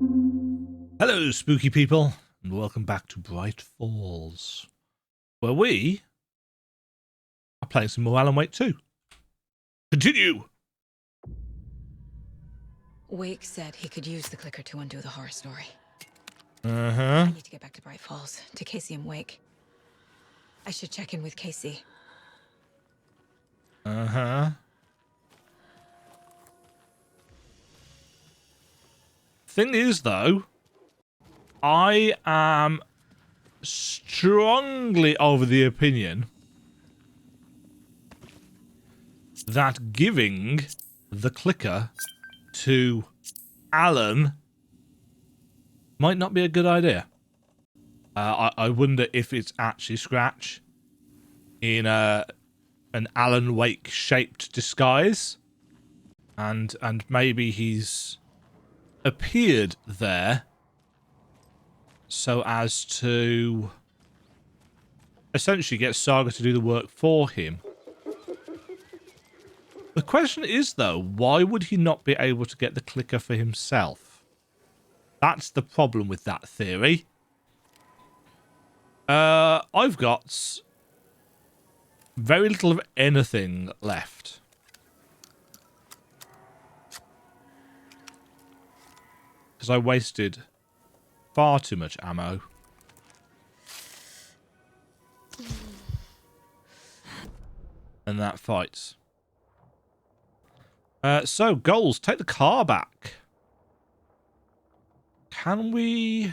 Hello, spooky people, and welcome back to Bright Falls, where we are playing some more Alan Wake 2. Continue! Wake said he could use the clicker to undo the horror story. Uh-huh. I need to get back to Bright Falls, to Casey and Wake. I should check in with Casey. Uh-huh. Thing is, though, I am strongly of the opinion that giving the clicker to Alan might not be a good idea. I wonder if it's actually Scratch in an Alan Wake shaped disguise, and maybe he's appeared there so as to essentially get Saga to do the work for him. The question is, though, why would he not be able to get the clicker for himself? That's the problem with that theory. I've got very little of anything left. Because I wasted far too much ammo. And that fight. So, goals. Take the car back. Can we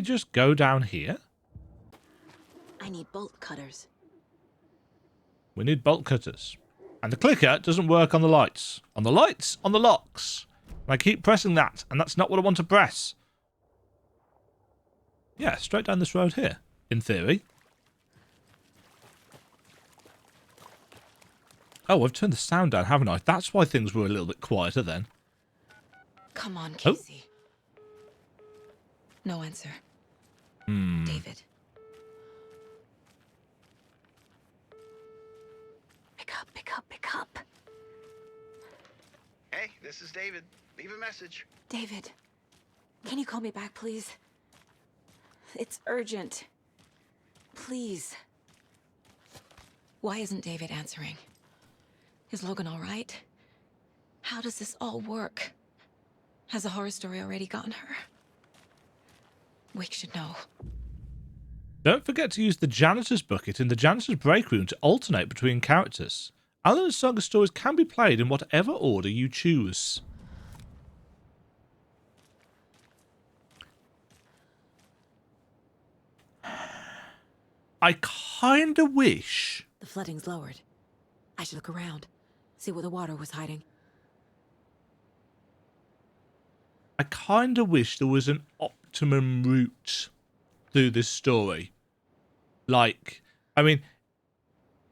just go down here? I need bolt cutters. We need bolt cutters. And the clicker doesn't work on the lights. On the lights, on the locks. And I keep pressing that, and that's not what I want to press. Yeah, straight down this road here, in theory. Oh, I've turned the sound down, haven't I? That's why things were a little bit quieter then. Come on, Casey. Oh. No answer. David. Pick up. Hey, this is David. Leave a message. David, can you call me back, please? It's urgent. Please. Why isn't David answering? Is Logan all right? How does this all work? Has the horror story already gotten her? Wake should know. Don't forget to use the Janitor's bucket in the Janitor's break room to alternate between characters. Alan and Saga stories can be played in whatever order you choose. I kinda wish... The flooding's lowered. I should look around, see where the water was hiding. I kinda wish there was an optimum route through this story. Like, I mean,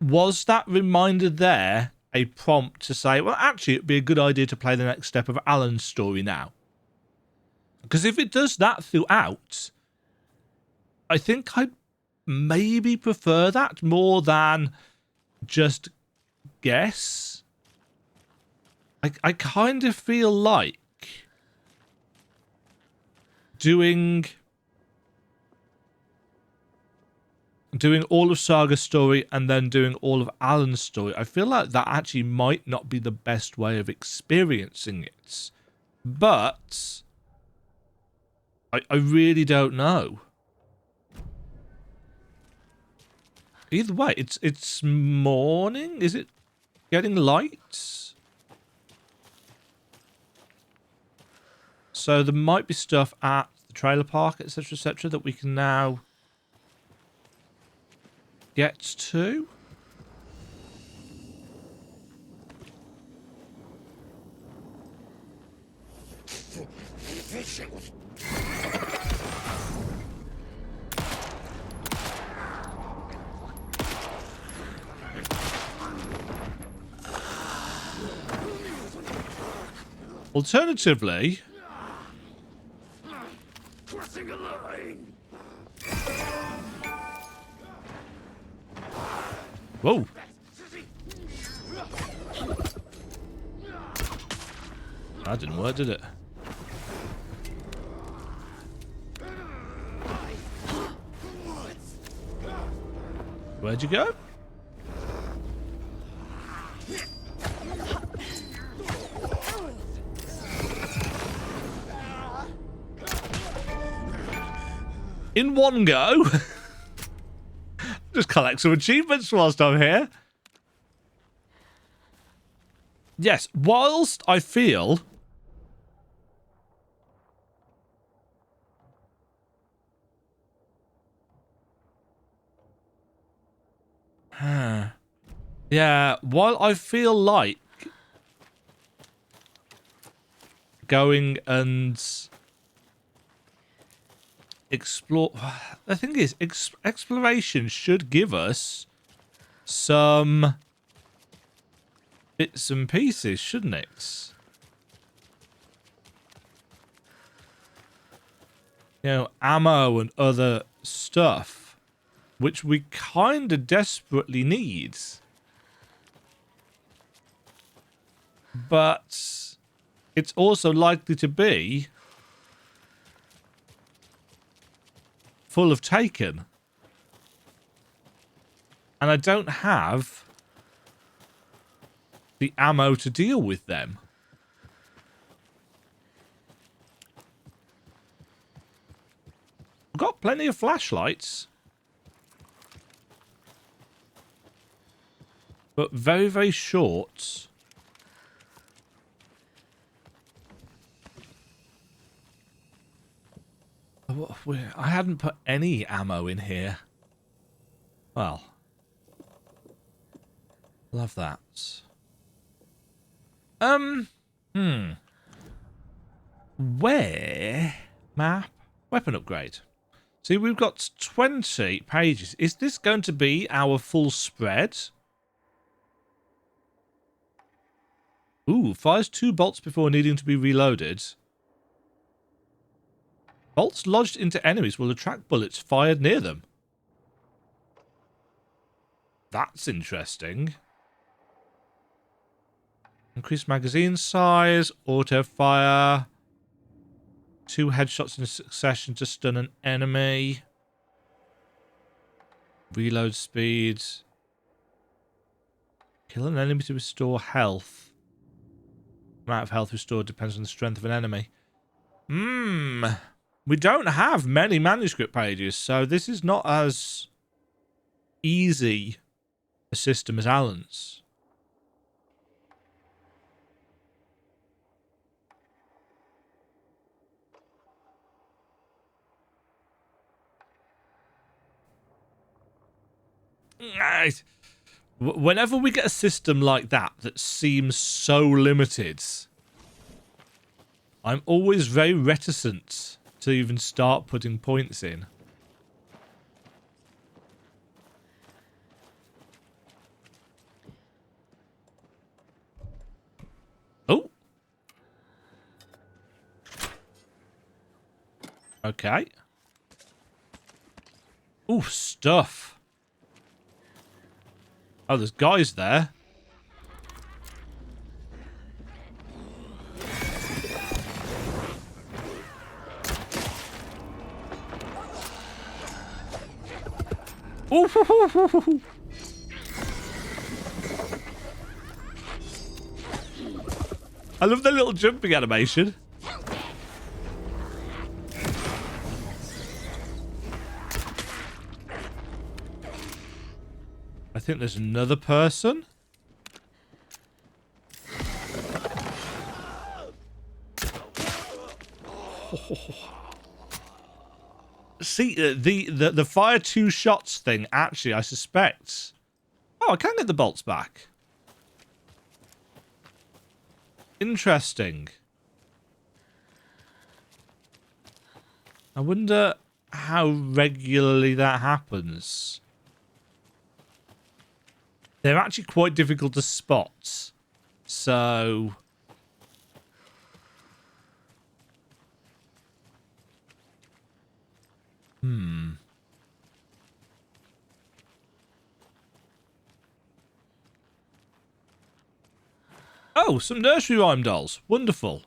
was that reminder there a prompt to say, well, actually, it'd be a good idea to play the next step of Alan's story now? Because if it does that throughout, I think I'd maybe prefer that more than just guess. I kind of feel like doing all of Saga's story and then doing all of Alan's story, I feel like that actually might not be the best way of experiencing it. But I really don't know. Either way, it's morning. Is it getting light? So there might be stuff at the trailer park, etc., that we can now get to. Alternatively, Crossing a line. whoa. That didn't work, did it? Where'd you go? In one go. Just collect some achievements whilst I'm here. Yes, whilst I feel... Yeah, while I feel like going and explore... The thing is, exploration should give us some bits and pieces, shouldn't it? You know, ammo and other stuff, which we kind of desperately need. But it's also likely to be full of taken. And I don't have the ammo to deal with them. I've got plenty of flashlights. But very, very short. I hadn't put any ammo in here. Well. Love that. Where? Map? Weapon upgrade. See, we've got 20 pages. Is this going to be our full spread? Ooh, fires 2 bolts before needing to be reloaded. Bolts lodged into enemies will attract bullets fired near them. That's interesting. Increased magazine size, auto fire. 2 headshots in succession to stun an enemy. Reload speed. Kill an enemy to restore health. Amount of health restored depends on the strength of an enemy. We don't have many manuscript pages, so this is not as easy a system as Alan's. Whenever we get a system like that that seems so limited, I'm always very reticent to even start putting points in. Oh. Okay. Ooh, stuff. Oh, there's guys there. Ooh. I love the little jumping animation. I think there's another person. See, the fire 2 shots thing, actually, I suspect... Oh, I can get the bolts back. Interesting. I wonder how regularly that happens. They're actually quite difficult to spot. So... Oh, some nursery rhyme dolls. Wonderful.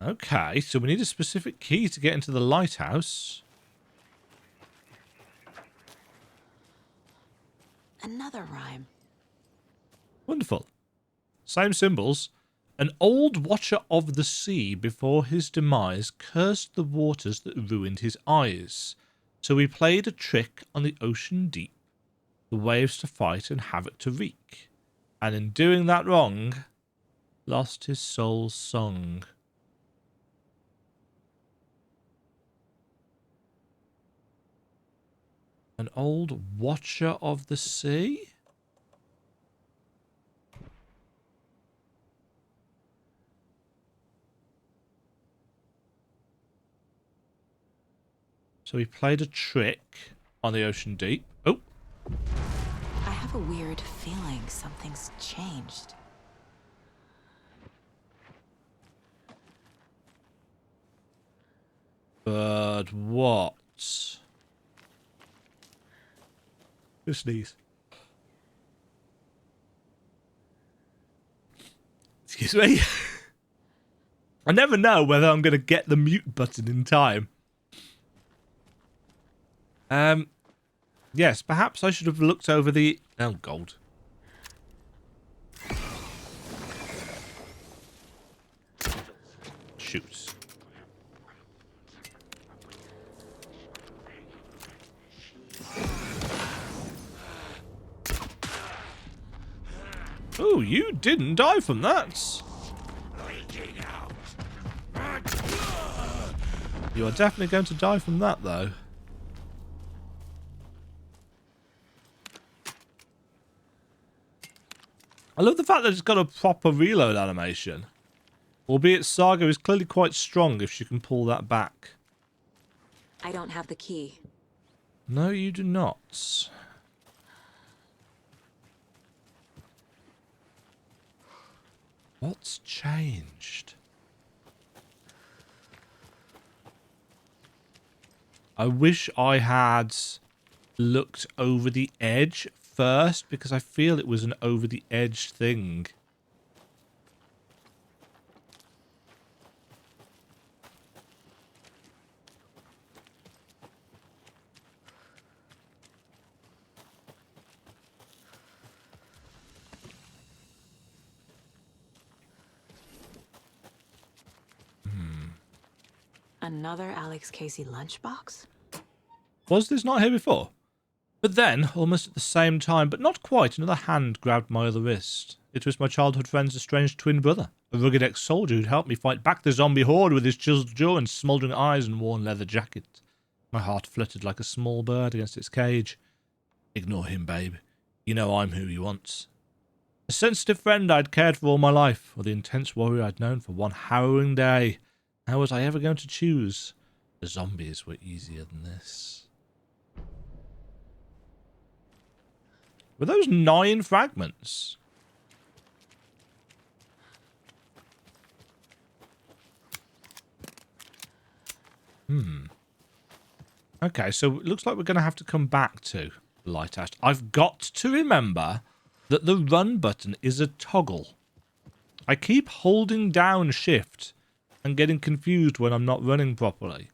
Okay, so we need a specific key to get into the lighthouse. Another rhyme. Wonderful. Same symbols. An old watcher of the sea before his demise cursed the waters that ruined his eyes. So he played a trick on the ocean deep, the waves to fight and havoc to wreak. And in doing that wrong, lost his soul's song. An old watcher of the sea? So he played a trick on the ocean deep. Oh, I have a weird feeling something's changed. but what? Just sneeze. Excuse me. I never know whether I'm going to get the mute button in time. Yes, perhaps I should have looked over the... Oh, gold. Shoot. Oh, you didn't die from that. You are definitely going to die from that, though. I love the fact that it's got a proper reload animation. Albeit Saga is clearly quite strong if she can pull that back. I don't have the key. No, you do not. What's changed? I wish I had looked over the edge first, because I feel it was an over the edge thing. Another Alex Casey lunchbox? Was this not here before? But then, almost at the same time, but not quite, another hand grabbed my other wrist. It was my childhood friend's estranged twin brother, a rugged ex-soldier who'd helped me fight back the zombie horde with his chiseled jaw and smouldering eyes and worn leather jacket. My heart fluttered like a small bird against its cage. Ignore him, babe. You know I'm who he wants. A sensitive friend I'd cared for all my life, or the intense warrior I'd known for one harrowing day. How was I ever going to choose? The zombies were easier than this. Were those 9 fragments? Okay, so it looks like we're going to have to come back to the Lighthouse. I've got to remember that the run button is a toggle. I keep holding down shift and getting confused when I'm not running properly.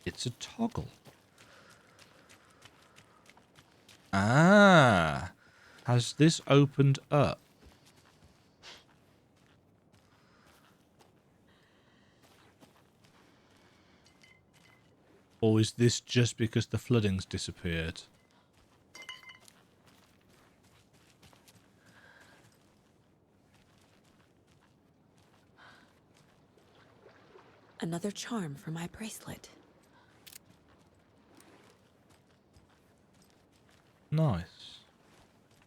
It's a toggle. Ah. Has this opened up? Or is this just because the flooding's disappeared? Another charm for my bracelet. Nice.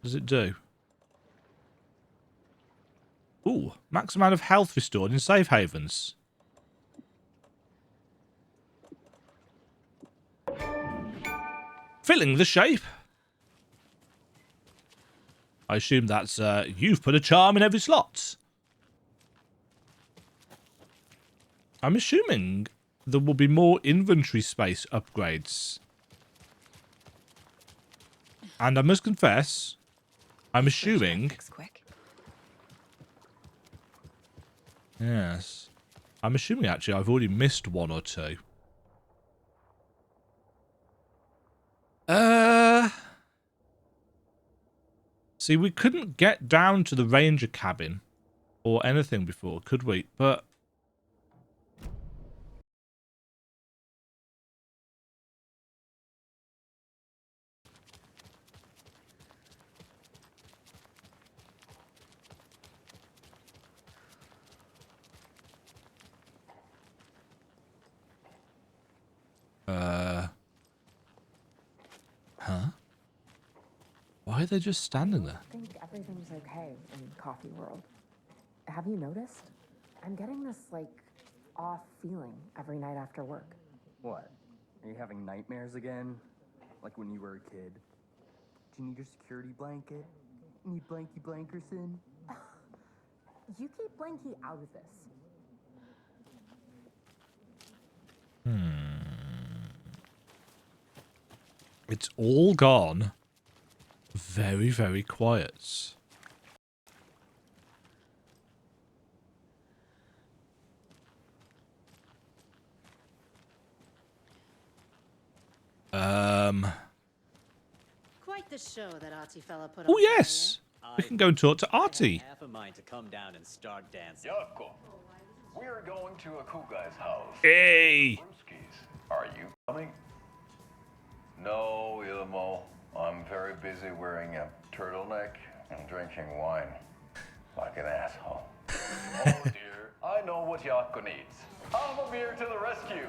What does it do? Ooh, max amount of health restored in safe havens. Filling the shape. I assume that's, you've put a charm in every slot. I'm assuming there will be more inventory space upgrades. And I must confess, I'm assuming Yes. I'm assuming, actually, I've already missed one or two. See, we couldn't get down to the ranger cabin or anything before, could we? But... Huh? Why are they just standing there? I think everything's okay in Coffee World. Have you noticed? I'm getting this, like, off feeling every night after work. What? Are you having nightmares again? Like when you were a kid? Do you need your security blanket? Need Blanky Blankerson? You keep Blanky out of this. It's all gone. Very, very quiet. Quite the show that Artie fella put on. Oh, yes! We can go and talk to Artie. Half a mind to come down and start dancing. Yoko, we're going to a cool guy's house. Hey! Brewskis. Are you coming? No, Ilmo. I'm very busy wearing a turtleneck and drinking wine. Like an asshole. Oh dear, I know what Yoko needs. Ahma Beer to the rescue.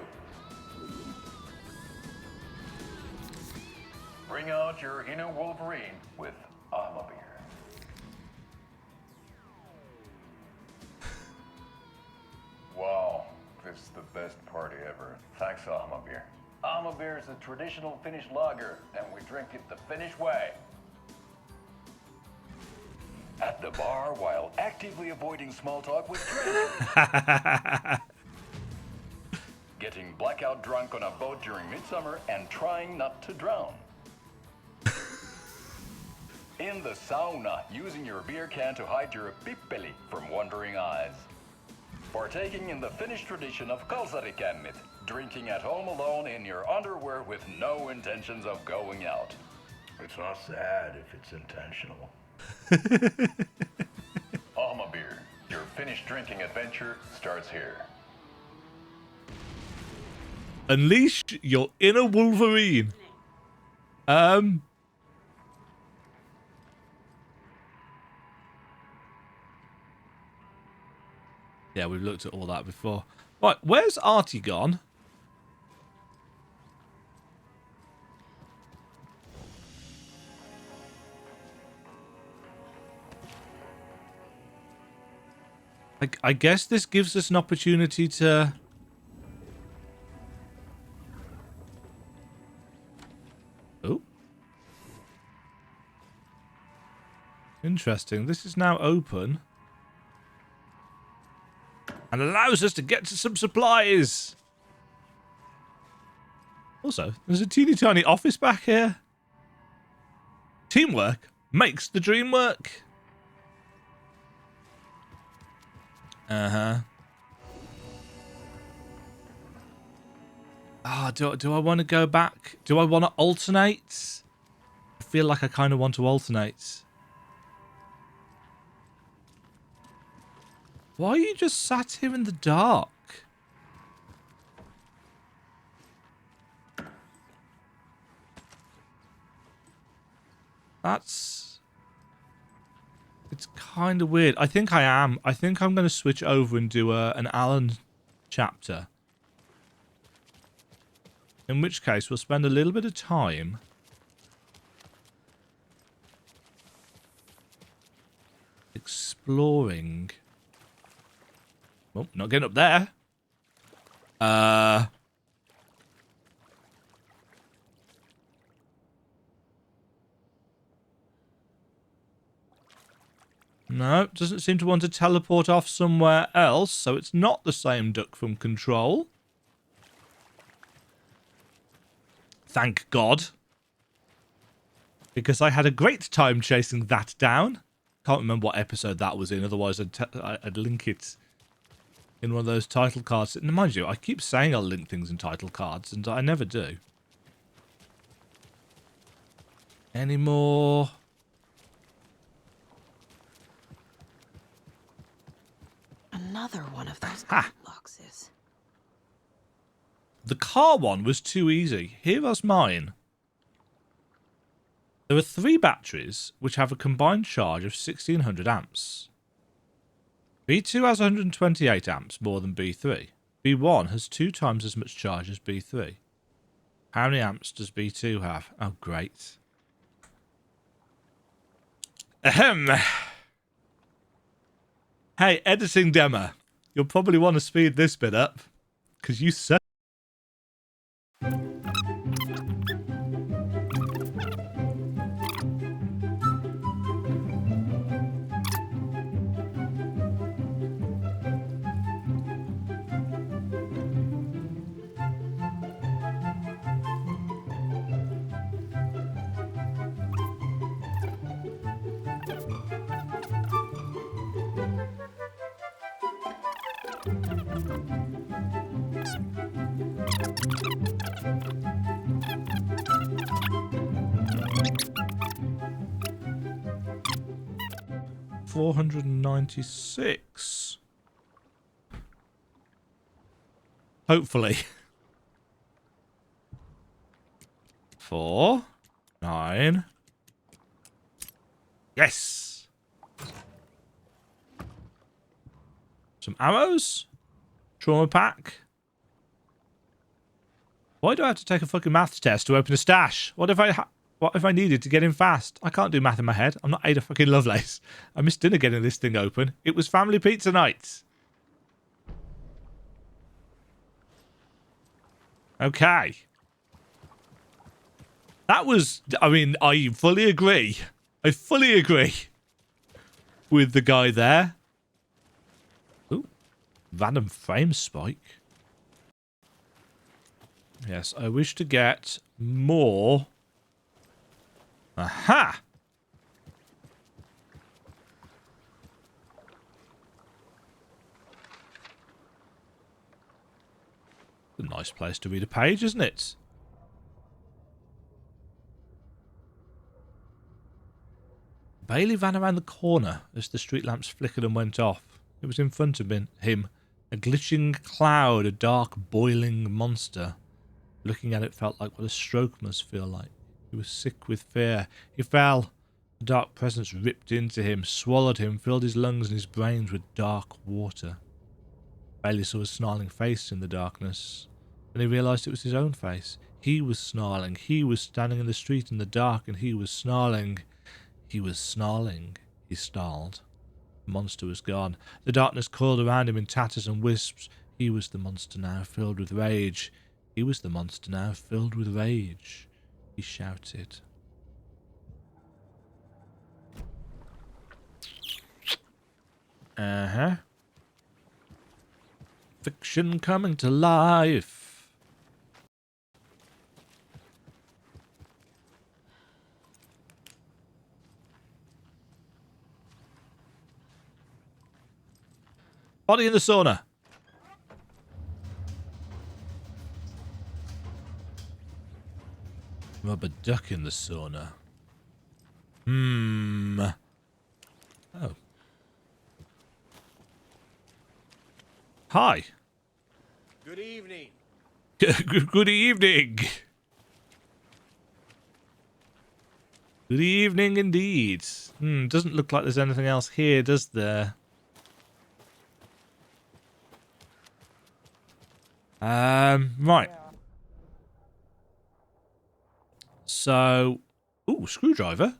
Bring out your inner Wolverine with Ahma Beer. Wow, this is the best party ever. Thanks, Ahma Beer. Ahma Beer is a traditional Finnish lager, and we drink it the Finnish way. At the bar while actively avoiding small talk with strangers. Getting blackout drunk on a boat during midsummer and trying not to drown. In the sauna, using your beer can to hide your pippeli from wandering eyes. Partaking in the Finnish tradition of kalsarikännit, drinking at home alone in your underwear with no intentions of going out. It's not sad if it's intentional. Ahma Beer, your Finnish drinking adventure starts here. Unleash your inner Wolverine. Yeah, we've looked at all that before. Right, where's Artie gone? I guess this gives us an opportunity to... Oh. Interesting. This is now open. And allows us to get to some supplies. Also, there's a teeny tiny office back here. Teamwork makes the dream work. Uh-huh. Ah, do I want to go back? Do I want to alternate? I feel like I kind of want to alternate. Why are you just sat here in the dark? It's kind of weird. I think I am. I think I'm going to switch over and do an Alan chapter. In which case, we'll spend a little bit of time exploring. Oh, not getting up there. No, doesn't seem to want to teleport off somewhere else, so it's not the same duck from Control. Thank God. Because I had a great time chasing that down. Can't remember what episode that was in, otherwise I'd link it in one of those title cards. And mind you, I keep saying I'll link things in title cards, and I never do. Any more? Another one of those boxes. The car one was too easy. Here was mine. There are 3 batteries which have a combined charge of 1600 amps. B2 has 128 amps more than B3. B1 has 2 times as much charge as B3. How many amps does B2 have? Oh, great. Ahem. Hey, editing demo. You'll probably want to speed this bit up, because you suck. $496. Hopefully. 4, 9. Yes. Some arrows. Trauma pack. Why do I have to take a fucking maths test to open a stash? What if I needed to get in fast? I can't do math in my head. I'm not Ada fucking Lovelace. I missed dinner getting this thing open. It was family pizza night. Okay. That was... I mean, I fully agree. I fully agree with the guy there. Ooh. Random frame spike. Yes, I wish to get more... Aha! A nice place to read a page, isn't it? Bailey ran around the corner as the street lamps flickered and went off. It was in front of him, a glitching cloud, a dark, boiling monster. Looking at it felt like what a stroke must feel like. He was sick with fear. He fell. The dark presence ripped into him, swallowed him, filled his lungs and his brains with dark water. Bailey saw a snarling face in the darkness. Then he realised it was his own face. He was snarling. He was standing in the street in the dark, and he was snarling. He was snarling. He snarled. The monster was gone. The darkness coiled around him in tatters and wisps. He was the monster now, filled with rage. He was the monster now, filled with rage. He shouted. Uh-huh. Fiction coming to life. Body in the sauna. Rubber duck in the sauna. Oh. Hi. Good evening. Good evening. Good evening indeed. Doesn't look like there's anything else here, does there? Right. So, ooh, screwdriver.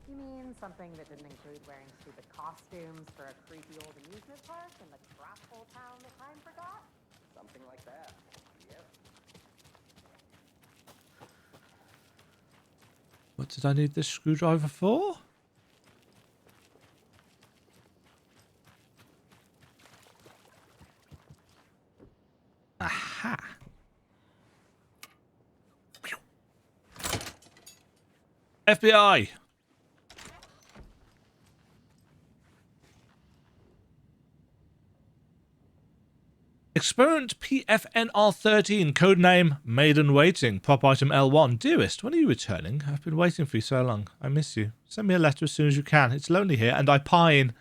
You mean something that didn't include wearing stupid costumes for a creepy old amusement park in the crap-hole town that time forgot? Something like that. Yep. What did I need this screwdriver for? Aha. FBI. Experiment PFNR13, codename Maiden Waiting, prop item L1. Dearest, when are you returning? I've been waiting for you so long. I miss you. Send me a letter as soon as you can. It's lonely here, and I pine.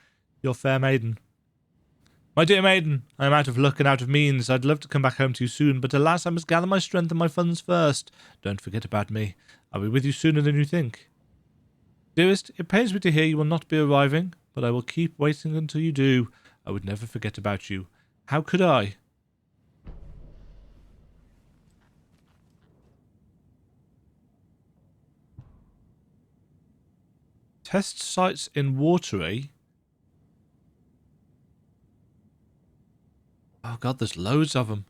Your fair maiden. My dear maiden, I am out of luck and out of means. I'd love to come back home to you soon, but alas, I must gather my strength and my funds first. Don't forget about me. I'll be with you sooner than you think. Dearest, it pains me to hear you will not be arriving, but I will keep waiting until you do. I would never forget about you. How could I? Test sites in Watery. Oh god, there's loads of them.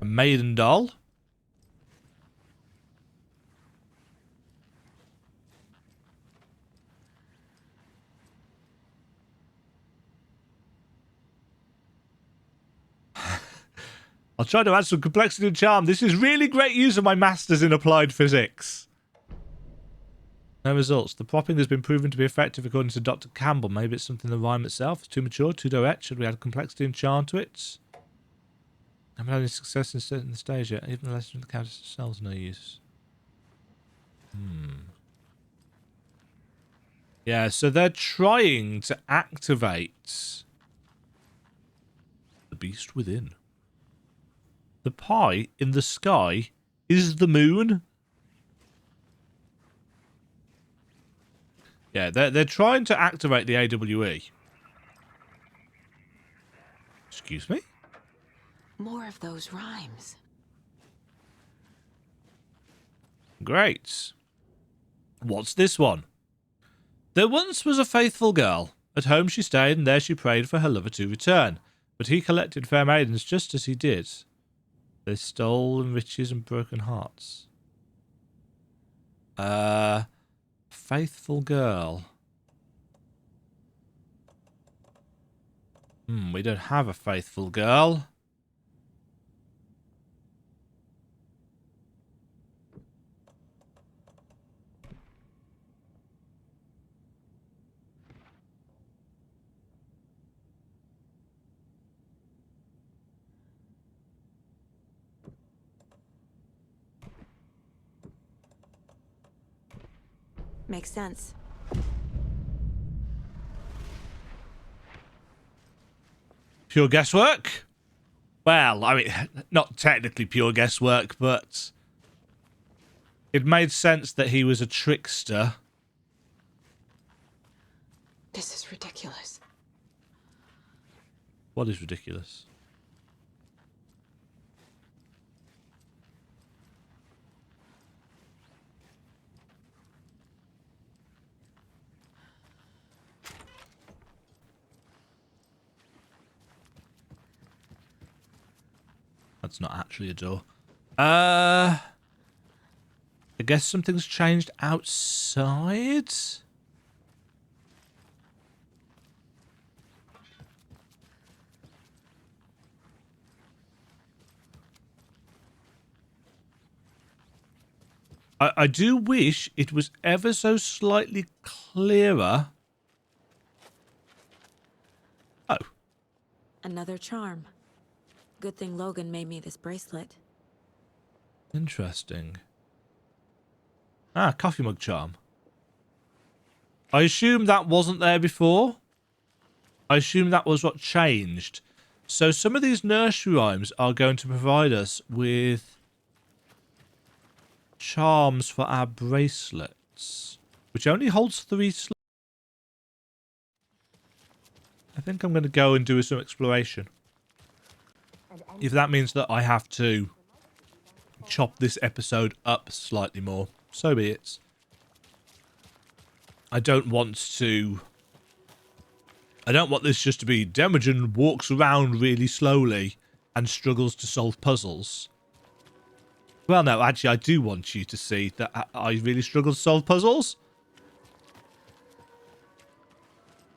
A maiden doll. I'll try to add some complexity and charm. This is really great use of my masters in applied physics. No results. The propping has been proven to be effective according to Dr. Campbell. Maybe it's something in the rhyme itself. It's too mature, too direct. Should we add complexity and charm to it? I haven't had any success in setting the stage yet. Even the lesson of the characters themselves no use. Yeah, so they're trying to activate the beast within. The pie in the sky is the moon. Yeah, they're trying to activate the AWE. Excuse me? More of those rhymes. Great. What's this one? There once was a faithful girl. At home she stayed, and there she prayed for her lover to return. But he collected fair maidens just as he did. They stole riches and broken hearts. Faithful girl. We don't have a faithful girl. Makes sense. Pure guesswork? Well, I mean, not technically pure guesswork, but it made sense that he was a trickster. This is ridiculous. What is ridiculous? That's not actually a door. I guess something's changed outside? I do wish it was ever so slightly clearer. Oh. Another charm. Good thing Logan made me this bracelet. Interesting. Ah, coffee mug charm. I assume that wasn't there before. I assume that was what changed. So some of these nursery rhymes are going to provide us with charms for our bracelets, which only holds 3 slots. I think I'm going to go and do some exploration. If that means that I have to chop this episode up slightly more, so be it. I don't want this just to be Demajen walks around really slowly and struggles to solve puzzles. Well, no, actually, I do want you to see that I really struggle to solve puzzles.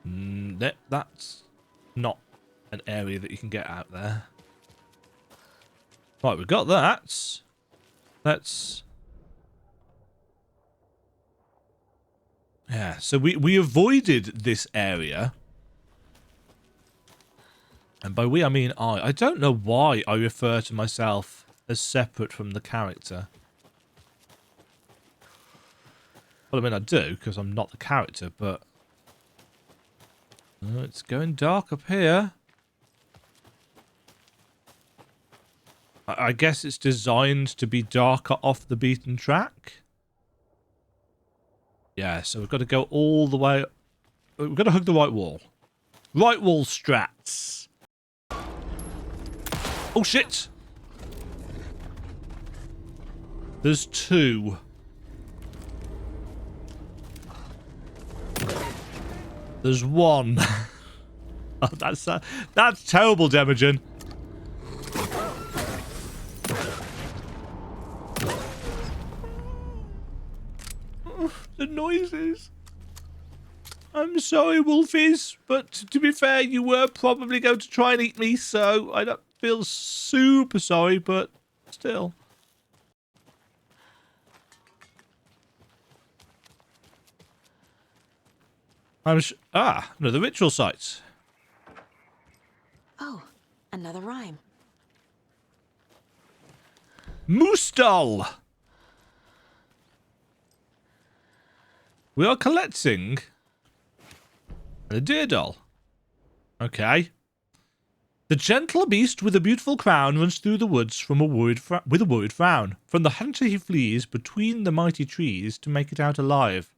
That's not an area that you can get out there. Right, we've got that. Let's... Yeah, so we avoided this area. And by we, I mean I. I don't know why I refer to myself as separate from the character. Well, I mean, I do, because I'm not the character, but... Oh, it's going dark up here. I guess it's designed to be darker off the beaten track. Yeah, so we've got to go all the way... We've got to hug the right wall. Right wall strats. Oh, shit! There's two. There's one. Oh, that's terrible, Demajen. The noises. I'm sorry, Wolfies, but to be fair, you were probably going to try and eat me, so I don't feel super sorry, but still. Another ritual site. Oh, another rhyme. Moose doll. We are collecting a deer doll. Okay. The gentle beast with a beautiful crown runs through the woods with a worried frown. From the hunter he flees between the mighty trees to make it out alive.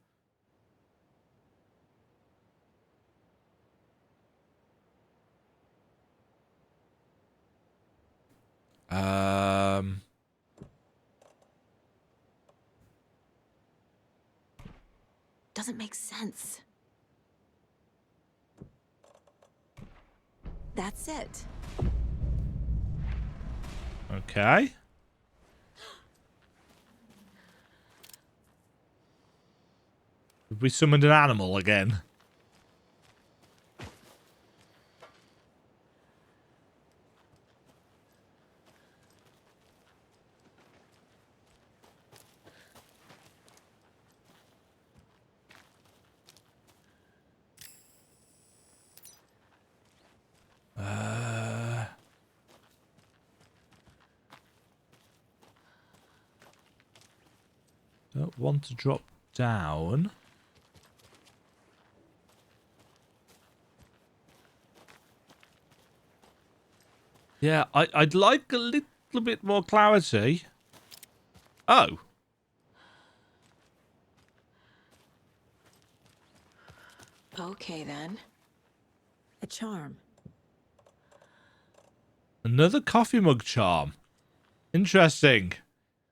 Doesn't make sense. That's it. Okay. We summoned an animal again. Don't want to drop down. Yeah, I'd like a little bit more clarity. Oh. Okay, then. A charm. Another coffee mug charm. Interesting.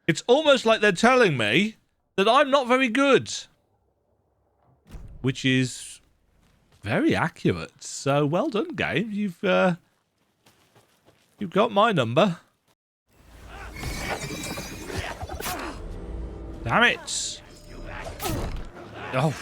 It's almost like they're telling me that I'm not very good. Which is very accurate. So well done, game. You've got my number. Damn it. Oh.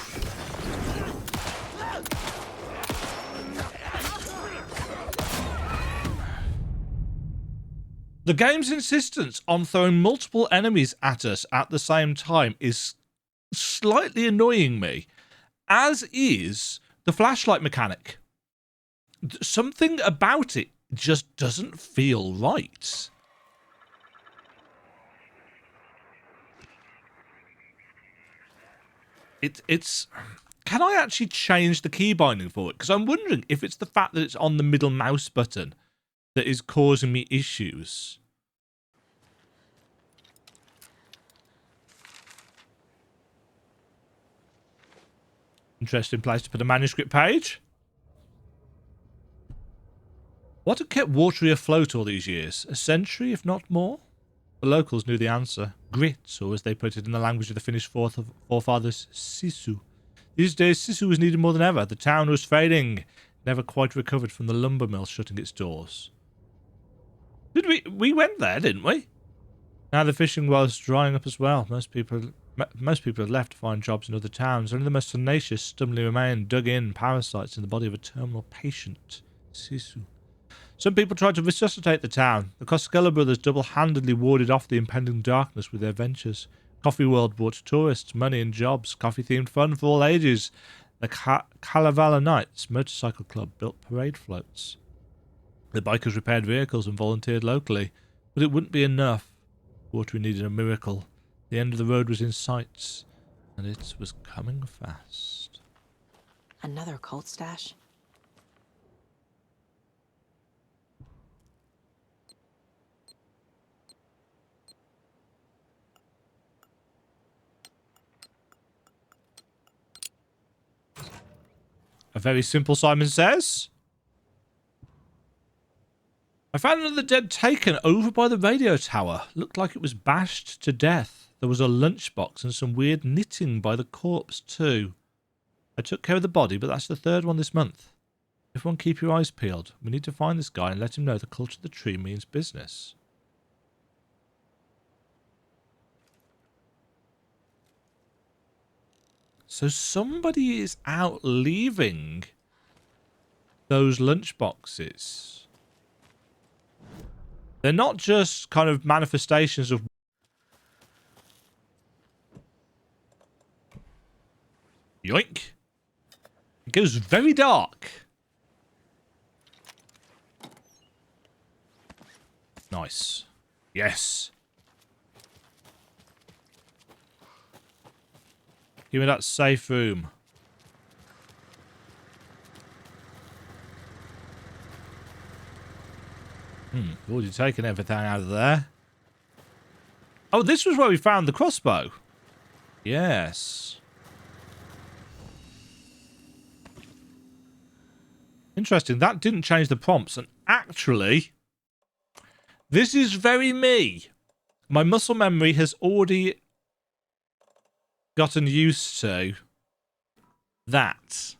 The game's insistence on throwing multiple enemies at us at the same time is slightly annoying me, as is the flashlight mechanic. Something about it just doesn't feel right. It's... Can I actually change the key binding for it? Because I'm wondering if it's the fact that it's on the middle mouse button that is causing me issues. Interesting place to put a manuscript page. What had kept Watery afloat all these years? A century, if not more? The locals knew the answer. Grit, or as they put it in the language of the Finnish forefathers, sisu. These days, sisu was needed more than ever. The town was fading. Never quite recovered from the lumber mill shutting its doors. Did we went there, didn't we? Now the fishing well is drying up as well. Most people have left to find jobs in other towns. Only the most tenacious stumbling remain, dug in, parasites in the body of a terminal patient. Sisu. Some people tried to resuscitate the town. The Koskela brothers double-handedly warded off the impending darkness with their ventures. Coffee World brought tourists money and jobs. Coffee-themed fun for all ages. The Kalevala Knights Motorcycle Club built parade floats. The bikers repaired vehicles and volunteered locally. But it wouldn't be enough. Watery needed a miracle. The end of the road was in sight. And it was coming fast. Another cult stash? A very simple, Simon says. I found another dead taken over by the radio tower. Looked like it was bashed to death. There was a lunchbox and some weird knitting by the corpse too. I took care of the body, but that's the third one this month. Everyone keep your eyes peeled. We need to find this guy and let him know the cult of the tree means business. So somebody is out leaving those lunchboxes. They're not just kind of manifestations of... Yoink. It goes very dark. Nice. Yes. Give me that safe room. Already taken everything out of there. Oh, this was where we found the crossbow. Yes. Interesting. That didn't change the prompts. And actually, this is very me. My muscle memory has already gotten used to that.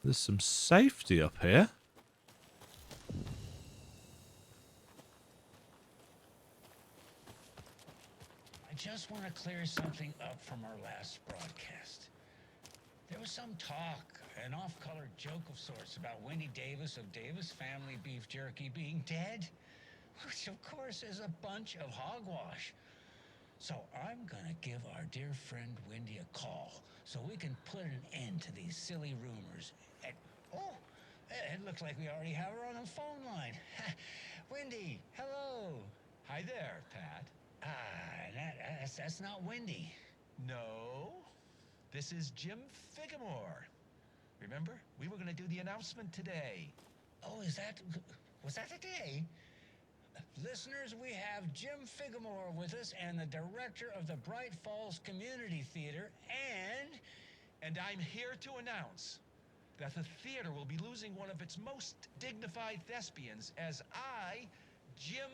There's some safety up here. I just want to clear something up from our last broadcast. There was some talk, an off-color joke of sorts about Wendy Davis of Davis Family Beef Jerky being dead, which of course is a bunch of hogwash. So I'm gonna give our dear friend Wendy a call so we can put an end to these silly rumors. And, oh, it looks like we already have her on the phone line. Wendy, hello. Hi there, Pat. That's not Wendy. No, this is Jim Figamore. Remember, we were going to do the announcement today. Oh, was that today? Listeners, we have Jim Figamore with us and the director of the Bright Falls Community Theater, And I'm here to announce that the theater will be losing one of its most dignified thespians as I, Jim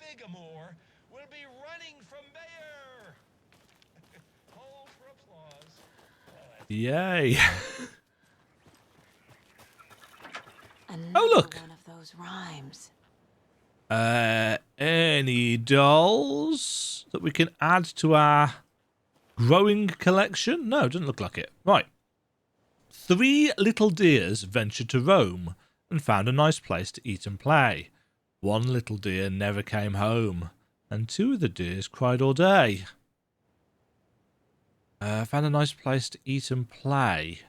Figamore, will be running for mayor. Hold for applause. Yay. Another look. one of those rhymes. Any dolls that we can add to our growing collection? No, doesn't look like it. Right. 3 little deers ventured to Rome and found a nice place to eat and play. 1 little deer never came home, and 2 of the deers cried all day. Found a nice place to eat and play.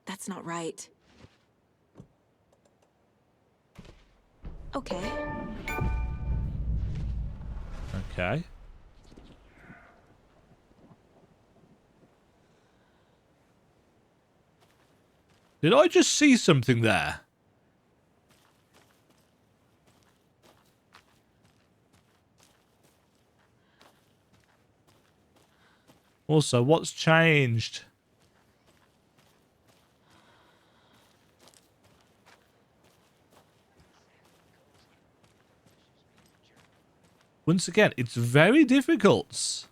That's not right. Okay. Okay. Did I just see something there? Also, what's changed? Once again, it's very difficult. these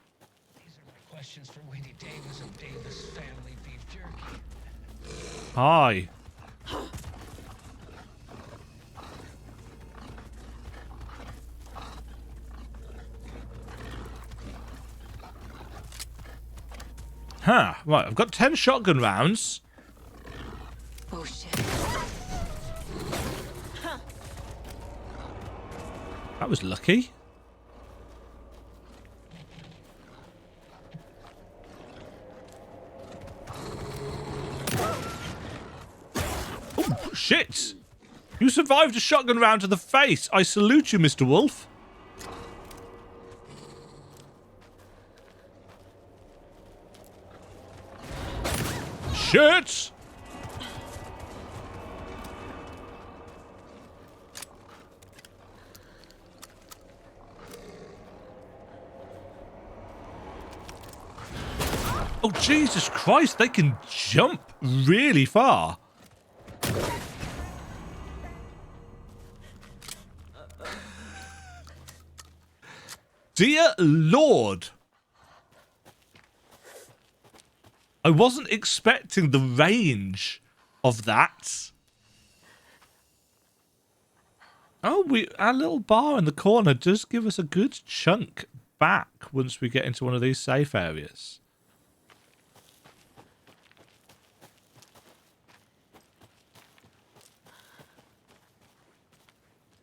are my questions for Wendy Davis of Davis Family Beef Jerky. Hi. Huh, right, I've got 10 shotgun rounds. Oh shit. That was lucky. Oh, shit! You survived a shotgun round to the face. I salute you, Mr. Wolf. Shit! Oh, Jesus Christ, they can jump really far. Dear Lord. I wasn't expecting the range of that. Oh, our little bar in the corner does give us a good chunk back once we get into one of these safe areas.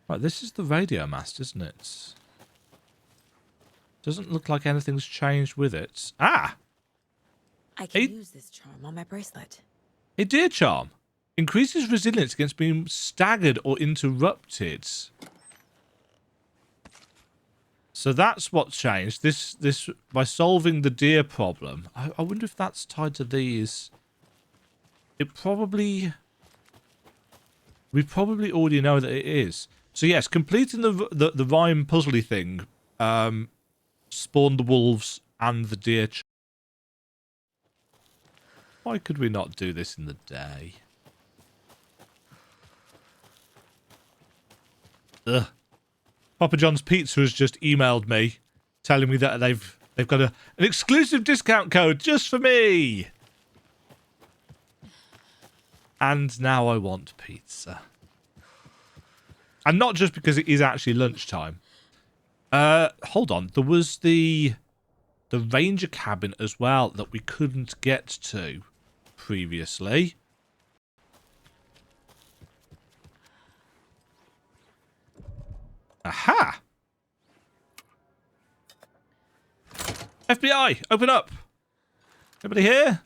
Right, this is the radio mast, isn't it? Doesn't look like anything's changed with it. Ah! I can use this charm on my bracelet. A deer charm. Increases resilience against being staggered or interrupted. So that's what changed. This by solving the deer problem. I wonder if that's tied to these. It probably... We probably already know that it is. So yes, completing the rhyme puzzly thing spawned the wolves and the deer. Why could we not do this in the day? Ugh. Papa John's Pizza has just emailed me telling me that they've got an exclusive discount code just for me. And now I want pizza. And not just because it is actually lunchtime. Hold on. There was the ranger cabin as well that we couldn't get to previously. Aha! FBI, open up! Anybody here?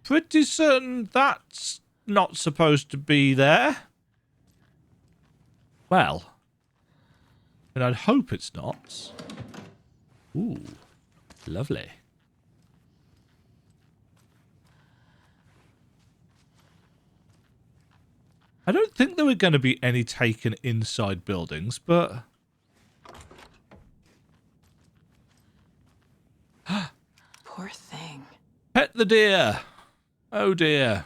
Pretty certain that's not supposed to be there. Well, and I'd hope it's not. Ooh, lovely. I don't think there were going to be any taken inside buildings, but... Poor thing. Pet the deer. Oh dear.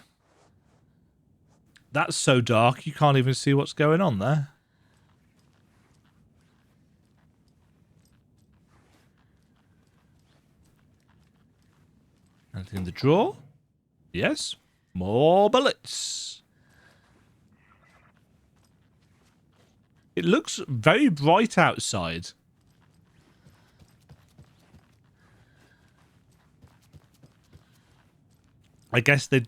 That's so dark you can't even see what's going on there. Anything in the drawer? Yes. More bullets. It looks very bright outside. I guess they...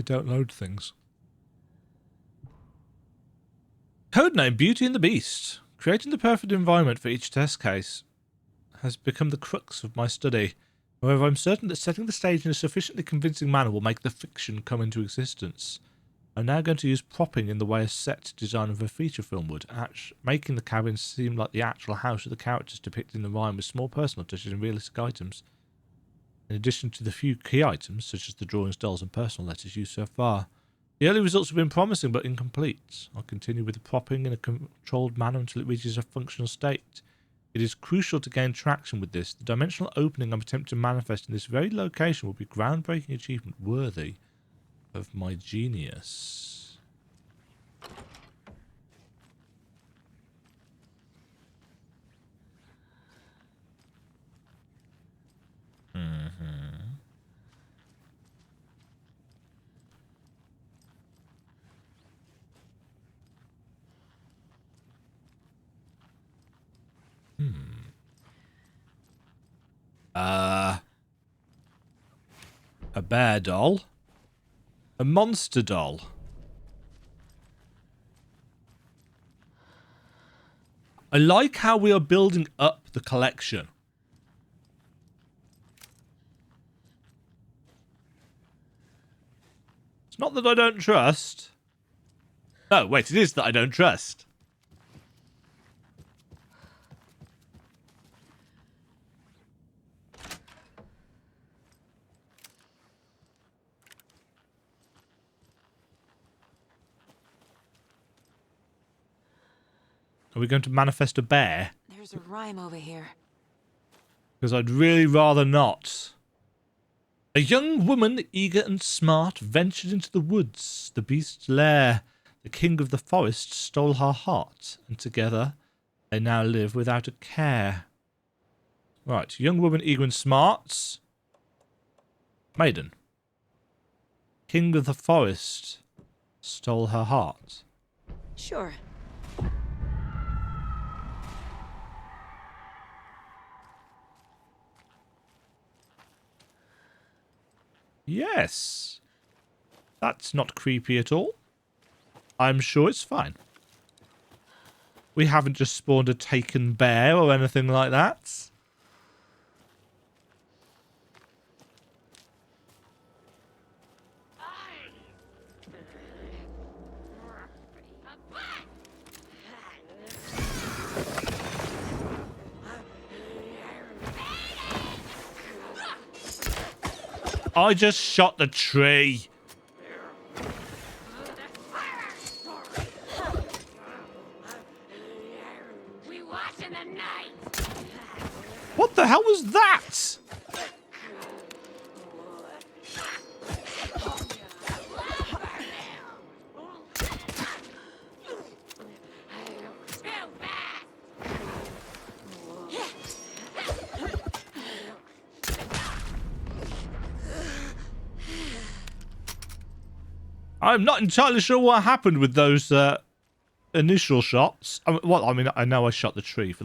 don't load things. Codename Beauty and the Beast. Creating the perfect environment for each test case has become the crux of my study. However, I'm certain that setting the stage in a sufficiently convincing manner will make the fiction come into existence. I'm now going to use propping in the way a set design of a feature film would, making the cabin seem like the actual house of the characters depicted in the rhyme with small personal touches and realistic items. In addition to the few key items, such as the drawings, dolls and personal letters used so far. The early results have been promising but incomplete. I'll continue with the propping in a controlled manner until it reaches a functional state. It is crucial to gain traction with this. The dimensional opening I'm attempting to manifest in this very location will be groundbreaking achievement worthy of my genius. A bear doll. A monster doll. I like how we are building up the collection. It's not that I don't trust. No, wait, it is that I don't trust. Are we going to manifest a bear? There's a rhyme over here. Because I'd really rather not. A young woman, eager and smart, ventured into the woods, the beast's lair. The king of the forest stole her heart, and together they now live without a care. Right, young woman, eager and smart. Maiden. King of the forest stole her heart. Sure. Yes. That's not creepy at all. I'm sure it's fine. We haven't just spawned a taken bear or anything like that. I just shot the tree. What the hell was that? I'm not entirely sure what happened with those initial shots. I mean, I know I shot the tree for.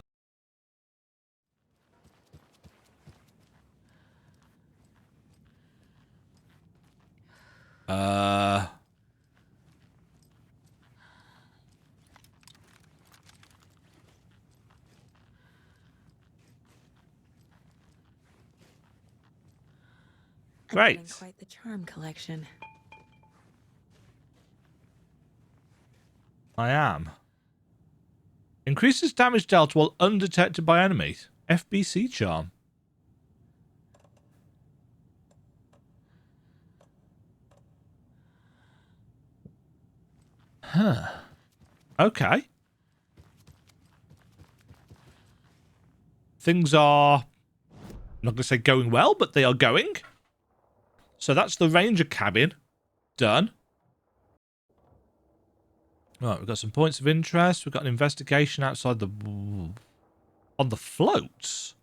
Great. I'm getting quite the charm collection. I am. Increases damage dealt while undetected by enemies. FBC charm. Huh. Okay. Things are, I'm not going to say going well, but they are going. So that's the ranger cabin. Done. Right, we've got some points of interest. We've got an investigation outside the... on the floats.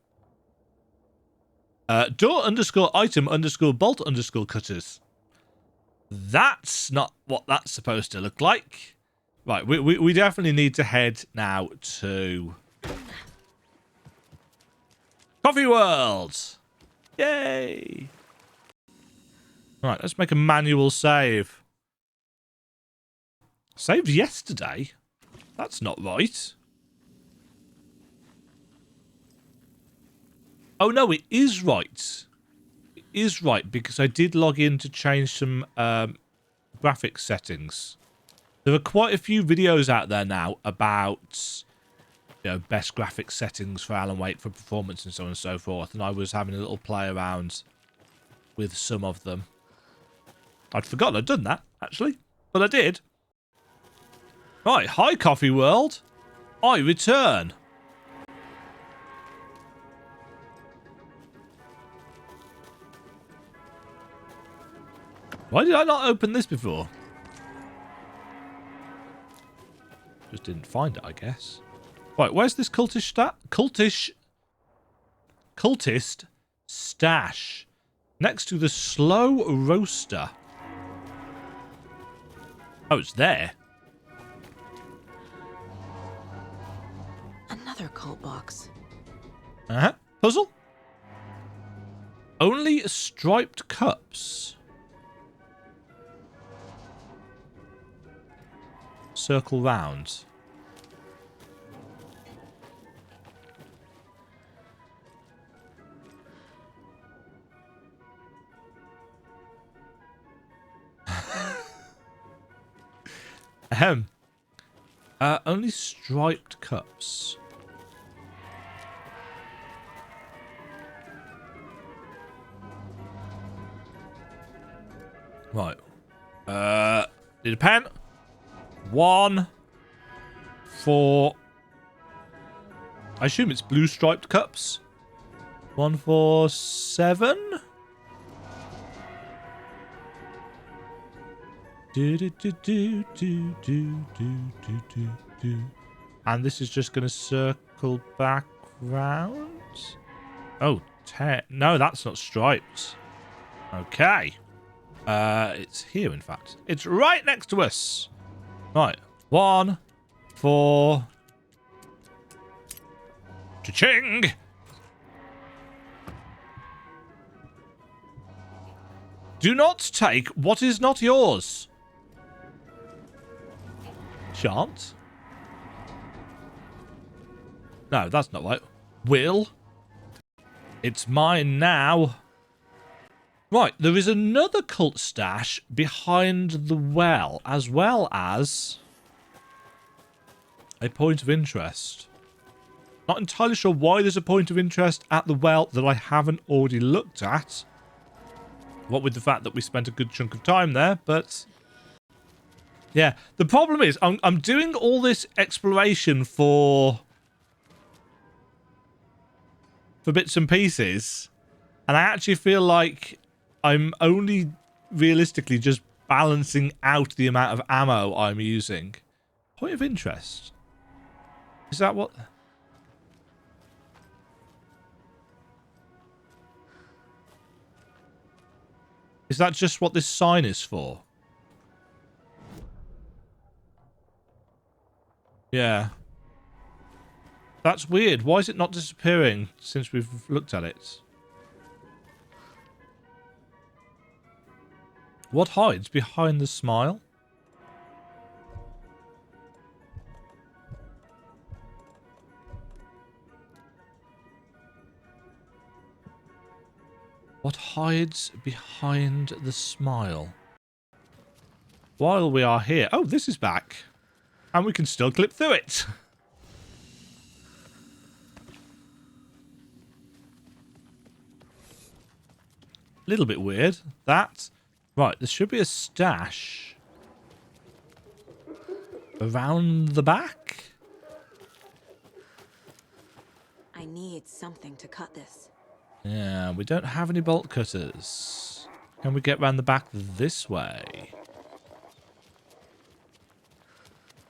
Door underscore item underscore bolt underscore cutters. That's not what that's supposed to look like. Right, we definitely need to head now to... Coffee World! Yay! Right, let's make a manual save. Saved yesterday? That's not right. Oh no, it is right. It is right, because I did log in to change some graphics settings. There are quite a few videos out there now about, you know, best graphics settings for Alan Wake for performance and so on and so forth, and I was having a little play around with some of them. I'd forgotten I'd done that, actually, but I did. Right, hi Coffee World. I return. Why did I not open this before? Just didn't find it, I guess. Right, where's this cultist stash? Next to the slow roaster. Oh, it's there. Another cult box. Uh-huh. Puzzle? Only striped cups. Circle round. Ahem. Only striped cups. Right. Need a pen. 1 4. I assume it's blue striped cups. 1 4 7. Do do do do do do do do do. And this is just going to circle back round. Oh, 10. No, that's not striped. Okay. It's here, in fact. It's right next to us. Right. 1 4. Cha-ching! Do not take what is not yours. Shan't. No, that's not right. Will. It's mine now. Right, there is another cult stash behind the well as a point of interest. Not entirely sure why there's a point of interest at the well that I haven't already looked at. What with the fact that we spent a good chunk of time there, but yeah. The problem is I'm doing all this exploration for bits and pieces, and I actually feel like I'm only realistically just balancing out the amount of ammo I'm using. Point of interest. Is that what? Is that just what this sign is for? Yeah. That's weird. Why is it not disappearing since we've looked at it? What hides behind the smile? What hides behind the smile? While we are here... Oh, this is back. And we can still clip through it. Little bit weird. That. Right, there should be a stash around the back. I need something to cut this. Yeah, we don't have any bolt cutters. Can we get round the back this way?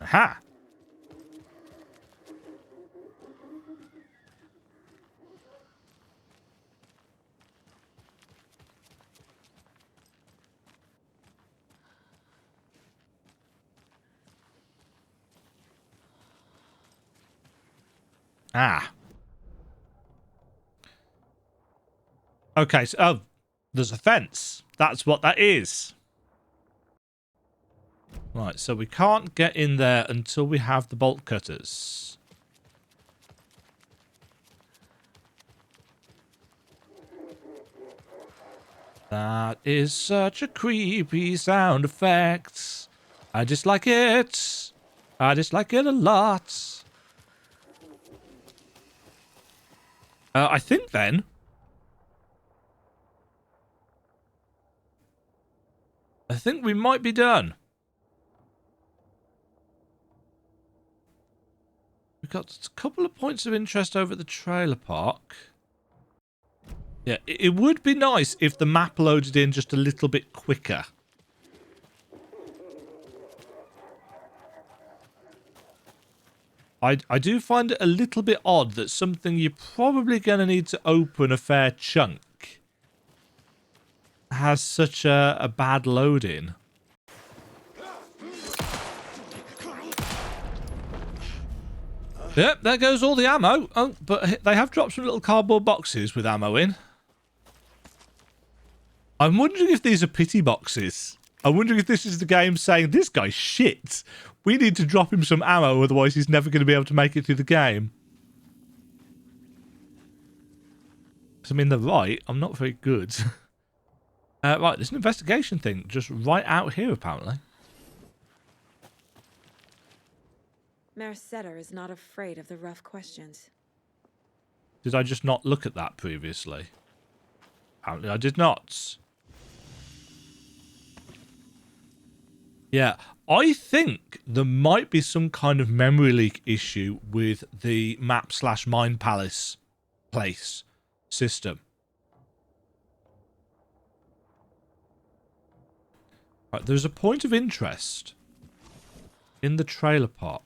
Aha! Ah. Okay, so... Oh, there's a fence. That's what that is. Right, so we can't get in there until we have the bolt cutters. That is such a creepy sound effect. I dislike it. I dislike it a lot. I think then... I think we might be done. We've got a couple of points of interest over at the trailer park. Yeah, it would be nice if the map loaded in just a little bit quicker. I do find it a little bit odd that something you're probably going to need to open a fair chunk has such a bad load in. Yep, there goes all the ammo. Oh, but they have dropped some little cardboard boxes with ammo in. I'm wondering if these are pity boxes. I'm wondering if this is the game saying, this guy's shit. We need to drop him some ammo, otherwise he's never going to be able to make it through the game. Because, I mean, they're right. I'm not very good. Right, there's an investigation thing just right out here, apparently. Mayor Setter is not afraid of the rough questions. Did I just not look at that previously? Apparently I did not. Yeah, I think there might be some kind of memory leak issue with the map/Mind Palace place system. Right, there's a point of interest in the trailer park.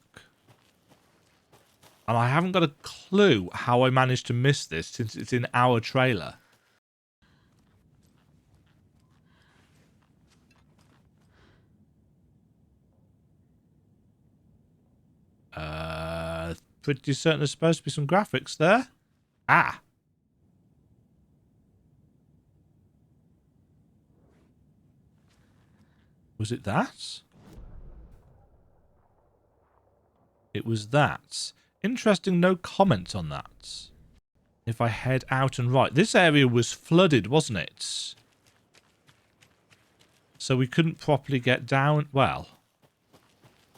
And I haven't got a clue how I managed to miss this since it's in our trailer. Pretty certain there's supposed to be some graphics there. Ah. Was it that? It was that. Interesting, no comment on that. If I head out and right. This area was flooded, wasn't it? So we couldn't properly get down. Well,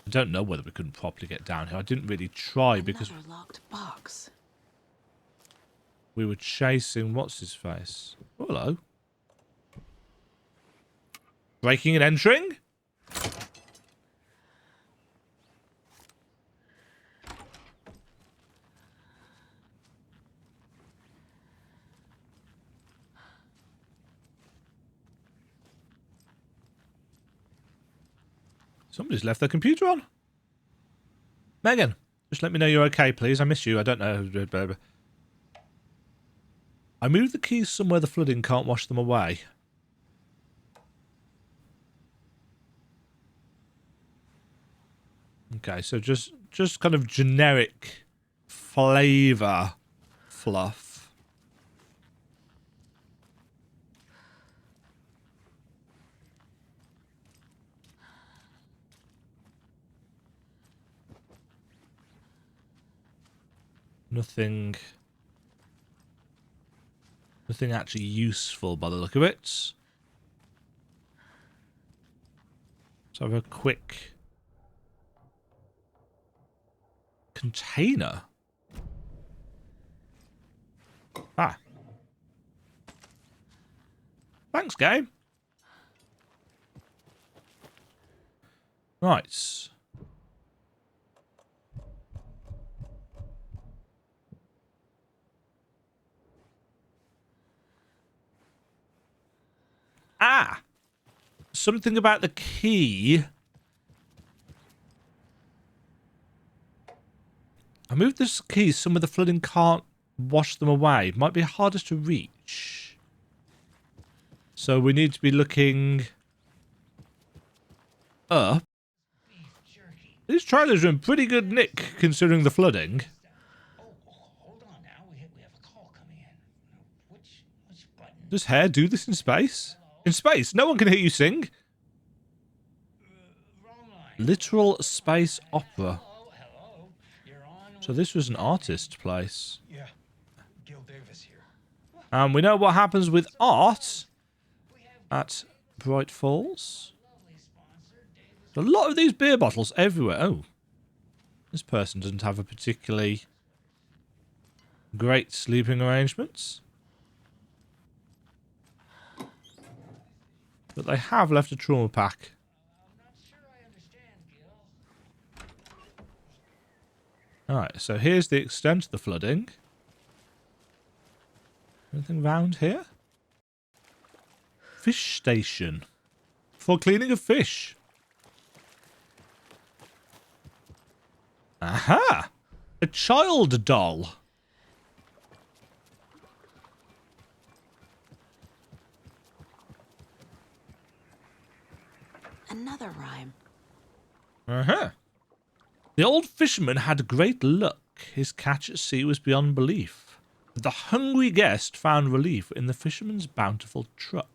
I don't know whether we couldn't properly get down here. I didn't really try because Another locked box. we were chasing what's his face. Oh, hello. Breaking and entering? Somebody's left their computer on. Megan, just let me know you're okay, please. I miss you. I don't know. I moved the keys somewhere the flooding can't wash them away. Okay, so just kind of generic flavor fluff. Nothing actually useful by the look of it. Let's have a quick container. Ah. Thanks, game. Right. Ah! Something about the key. I moved this key. Some of the flooding can't wash them away. Might be hardest to reach. So we need to be looking up. These trailers are in pretty good nick considering the flooding. Hold on now. We have a call coming in. Which button? Does hair do this in space? In space, no one can hear you sing. Wrong line. Literal space opera. Hello. You're on. So this was an artist's place. Yeah. Gil Davis here. And we know what happens with art at Bright Falls. A lot of these beer bottles everywhere. Oh. This person doesn't have a particularly great sleeping arrangements. But they have left a trauma pack. I'm not sure I understand, Gil. Alright, so here's the extent of the flooding. Anything round here? Fish station. For cleaning of fish. Aha! A child doll. Another rhyme. Uh-huh. The old fisherman had great luck. His catch at sea was beyond belief. The hungry guest found relief in the fisherman's bountiful truck.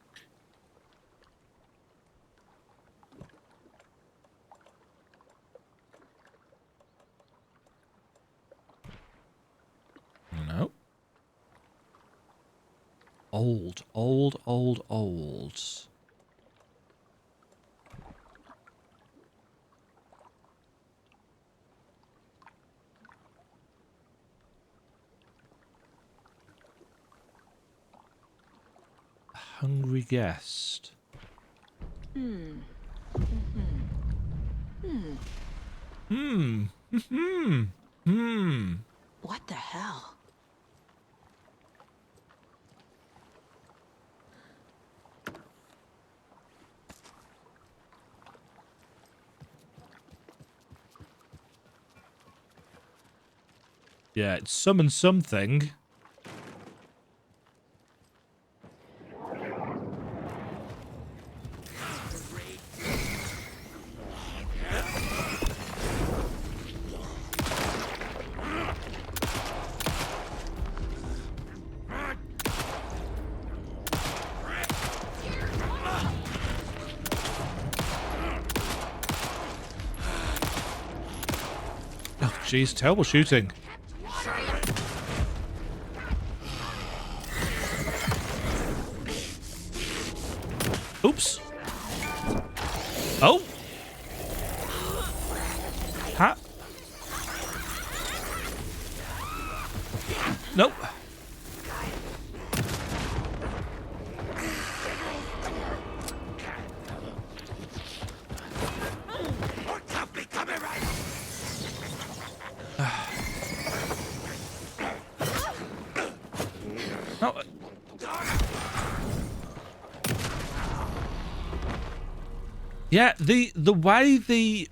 Old, old, old, old. Hungry guest. Hmm. What the hell? Yeah, it summoned something. Oh, jeez, terrible shooting. Oops. Oh. Ha. Nope. No. Yeah, the way the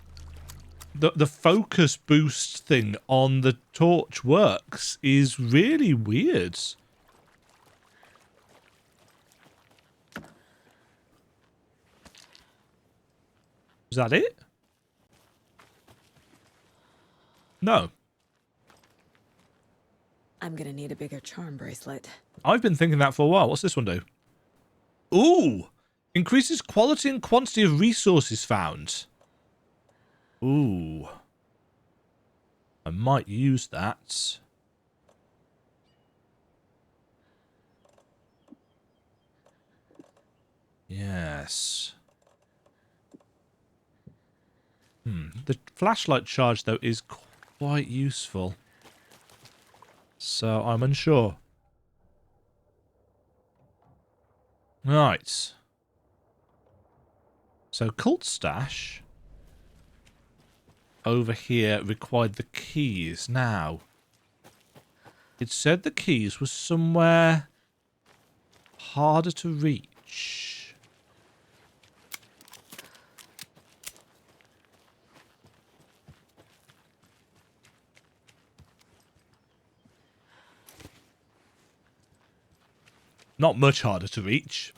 focus boost thing on the torch works is really weird. Is that it? No. I'm gonna need a bigger charm bracelet. I've been thinking that for a while. What's this one do? Ooh! Increases quality and quantity of resources found. Ooh. I might use that. Yes. The flashlight charge, though, is quite useful. So I'm unsure. Right. So cult stash over here required the keys. Now, it said the keys were somewhere harder to reach. Not much harder to reach.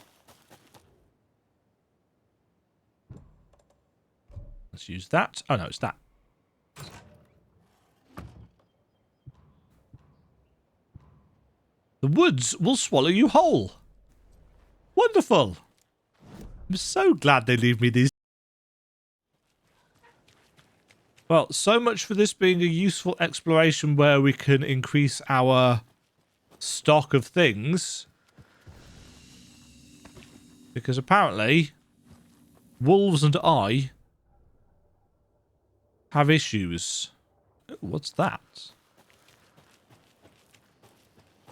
Let's use that. Oh no, it's that. The woods will swallow you whole. Wonderful. I'm so glad they leave me these. Well, so much for this being a useful exploration where we can increase our stock of things. Because apparently, wolves and I have issues. Ooh, what's that?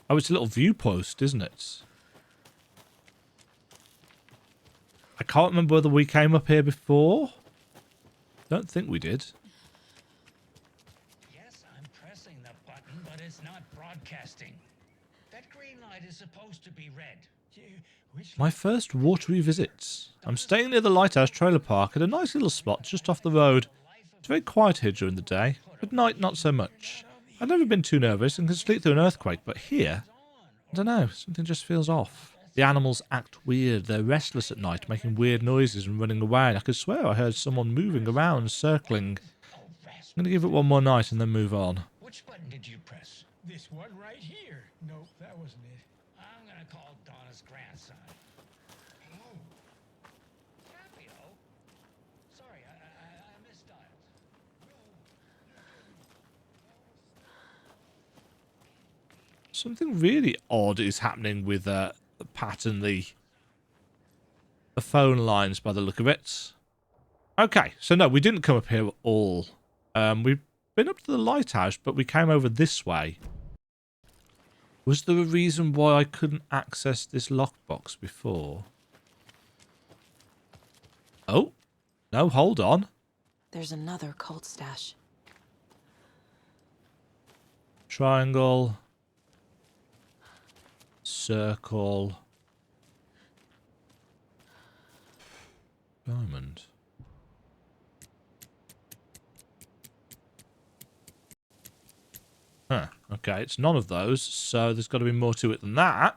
Oh, it's a little view post, isn't it? I can't remember whether we came up here before. Don't think we did. Yes, I'm pressing the button, but it's not broadcasting. That green light is supposed to be red. My first watery visit. I'm staying near the Lighthouse trailer park at a nice little spot just off the road. It's very quiet here during the day. At night, not so much. I've never been too nervous and can sleep through an earthquake, but here, I don't know, something just feels off. The animals act weird. They're restless at night, making weird noises and running away. And I could swear I heard someone moving around, circling. I'm going to give it one more night and then move on. Which button did you press? This one right here. Nope, that wasn't it. I'm gonna call Donna's grandson. Hello? Capio? Sorry, I misdialed. Something really odd is happening with pattern the phone lines by the look of it. Okay, so no, we didn't come up here at all. We've been up to the lighthouse, but we came over this way. Was there a reason why I couldn't access this lockbox before? Oh, no, hold on. There's another cult stash. Triangle. Circle. Diamond. Huh, okay, it's none of those, so there's got to be more to it than that.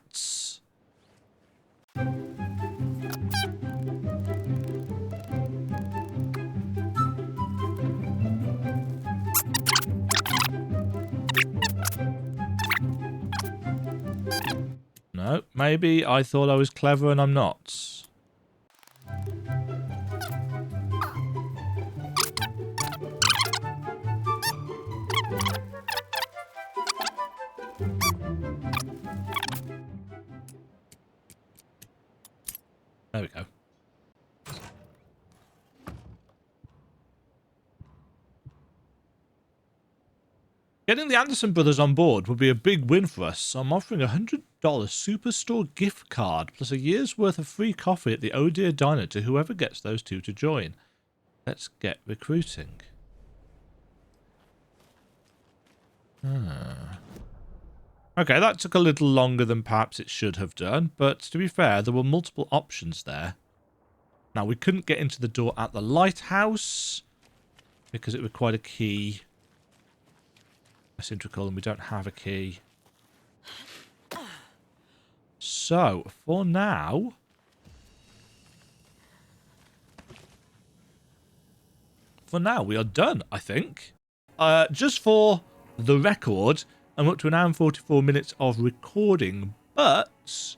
No, maybe I thought I was clever and I'm not. There we go. Getting the Anderson brothers on board would be a big win for us, so I'm offering a $100 Superstore gift card plus a year's worth of free coffee at the Oh Dear Diner to whoever gets those two to join. Let's get recruiting. Okay, that took a little longer than perhaps it should have done, but to be fair, there were multiple options there. Now, we couldn't get into the door at the lighthouse because it required a key. I seem to recall we don't have a key. So, for now... we are done, I think. Just for the record, I'm up to an hour and 44 minutes of recording, but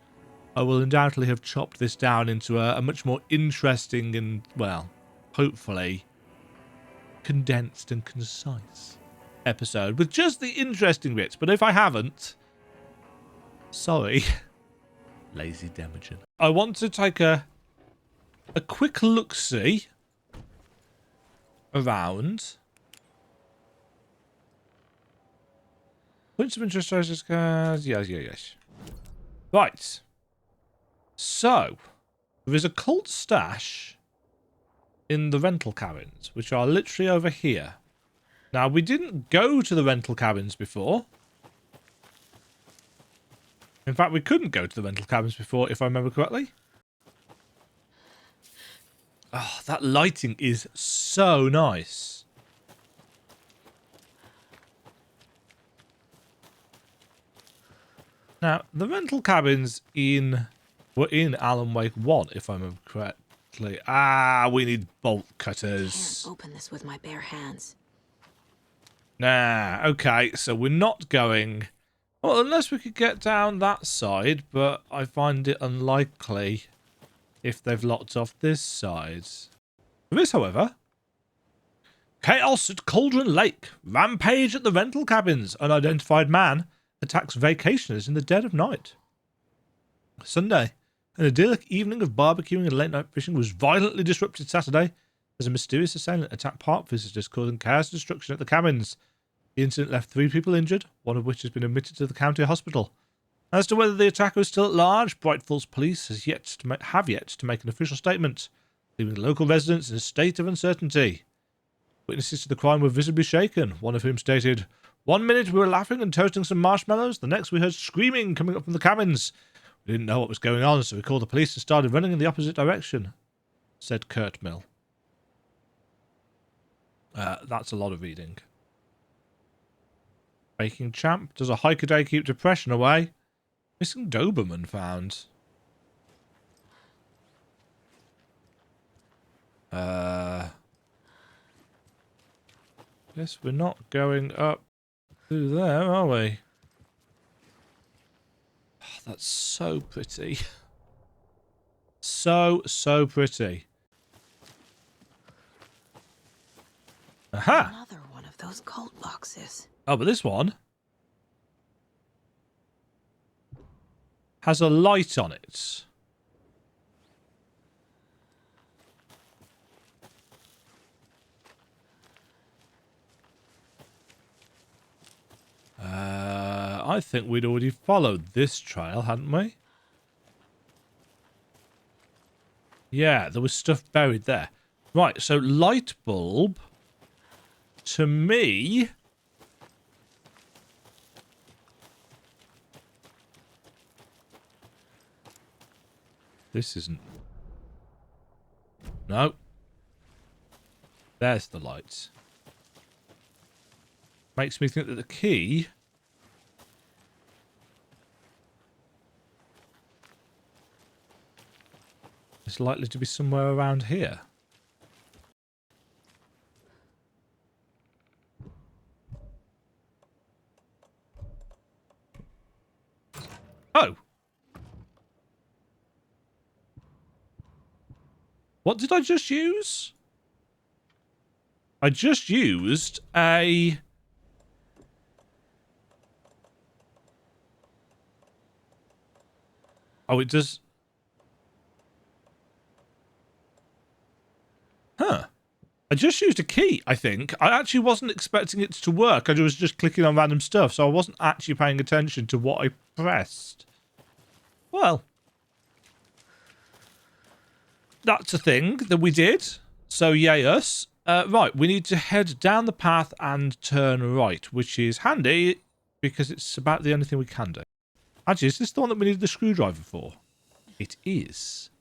I will undoubtedly have chopped this down into a much more interesting and, well, hopefully, condensed and concise episode with just the interesting bits. But if I haven't, sorry, lazy Demajen. I want to take a quick look-see around. Points of interest, cards. Yes. Right. So, there is a cult stash in the rental cabins, which are literally over here. Now, we didn't go to the rental cabins before. In fact, we couldn't go to the rental cabins before, if I remember correctly. Oh, that lighting is so nice. Now, the rental cabins were in Alan Wake 1, if I remember correctly. Ah, we need bolt cutters. I can't open this with my bare hands. Nah, okay, so we're not going... Well, unless we could get down that side, but I find it unlikely if they've locked off this side. There is, however... Chaos at Cauldron Lake. Rampage at the rental cabins. Unidentified man attacks vacationers in the dead of night. Sunday. An idyllic evening of barbecuing and late-night fishing was violently disrupted Saturday as a mysterious assailant attacked park visitors, causing chaos and destruction at the cabins. The incident left 3 people injured, one of which has been admitted to the county hospital. As to whether the attacker is still at large, Bright Falls Police have yet to make an official statement, leaving local residents in a state of uncertainty. Witnesses to the crime were visibly shaken, one of whom stated, "1 minute we were laughing and toasting some marshmallows, the next we heard screaming coming up from the cabins. We didn't know what was going on, so we called the police and started running in the opposite direction," said Kurt Mill. That's a lot of reading. Baking champ. Does a hike a day keep depression away? Missing Doberman found. Guess we're not going up to there, are we? Oh, that's so pretty. So pretty. Aha! Another one of those cult boxes. Oh, but this one has a light on it. I think we'd already followed this trail, hadn't we? Yeah, there was stuff buried there. Right, so light bulb, to me... This isn't... No. There's the light. Makes me think that the key... is likely to be somewhere around here. Oh! What did I just use? I just used a... Oh, it does... Huh. I just used a key, I think. I actually wasn't expecting it to work. I was just clicking on random stuff, so I wasn't actually paying attention to what I pressed. Well. That's a thing that we did. So, yay us. Right, we need to head down the path and turn right, which is handy because it's about the only thing we can do. Actually, is this the one that we need the screwdriver for? It is.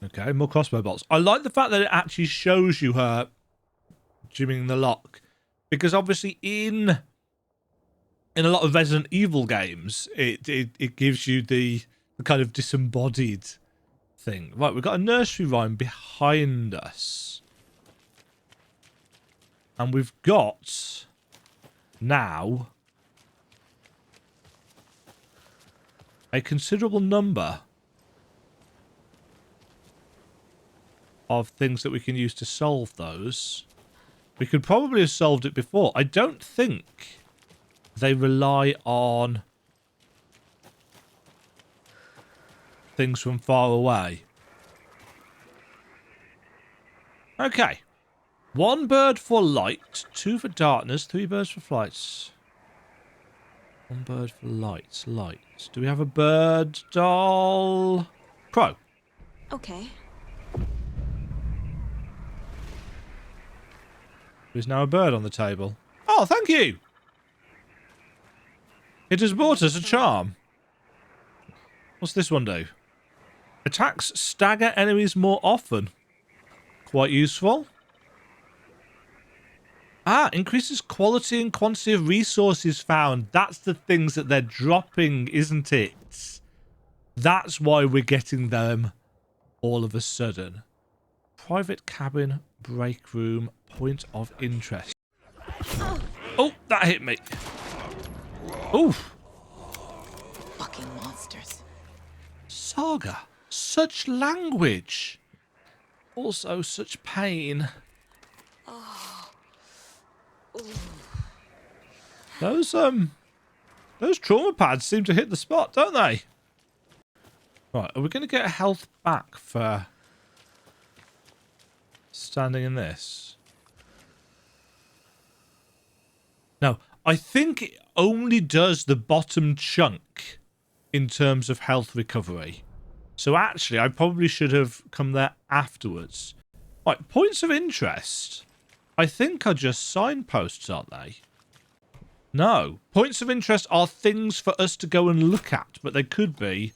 Okay, more crossbow bolts. I like the fact that it actually shows you her jimming the lock. Because obviously in a lot of Resident Evil games, it gives you the kind of disembodied thing. Right, we've got a nursery rhyme behind us. And we've got now a considerable number of things that we can use to solve those. We could probably have solved it before. I don't think they rely on things from far away. Okay. 1 bird for light, 2 for darkness, 3 birds for flights. 1 bird for light. Light. Do we have a bird doll? Crow. Okay. There's now a bird on the table. Oh, thank you! It has brought us a charm. What's this one do? Attacks stagger enemies more often. Quite useful. Ah, increases quality and quantity of resources found. That's the things that they're dropping, isn't it? That's why we're getting them all of a sudden. Private cabin, break room, point of interest. Oh, that hit me. Oof. Fucking monsters. Saga. Such language. Also such pain. Those trauma pads seem to hit the spot, don't they? Right, are we going to get health back for standing in this? No, I think it only does the bottom chunk in terms of health recovery. So actually, I probably should have come there afterwards. Right, points of interest. I think are just signposts, aren't they? No. Points of interest are things for us to go and look at, but they could be...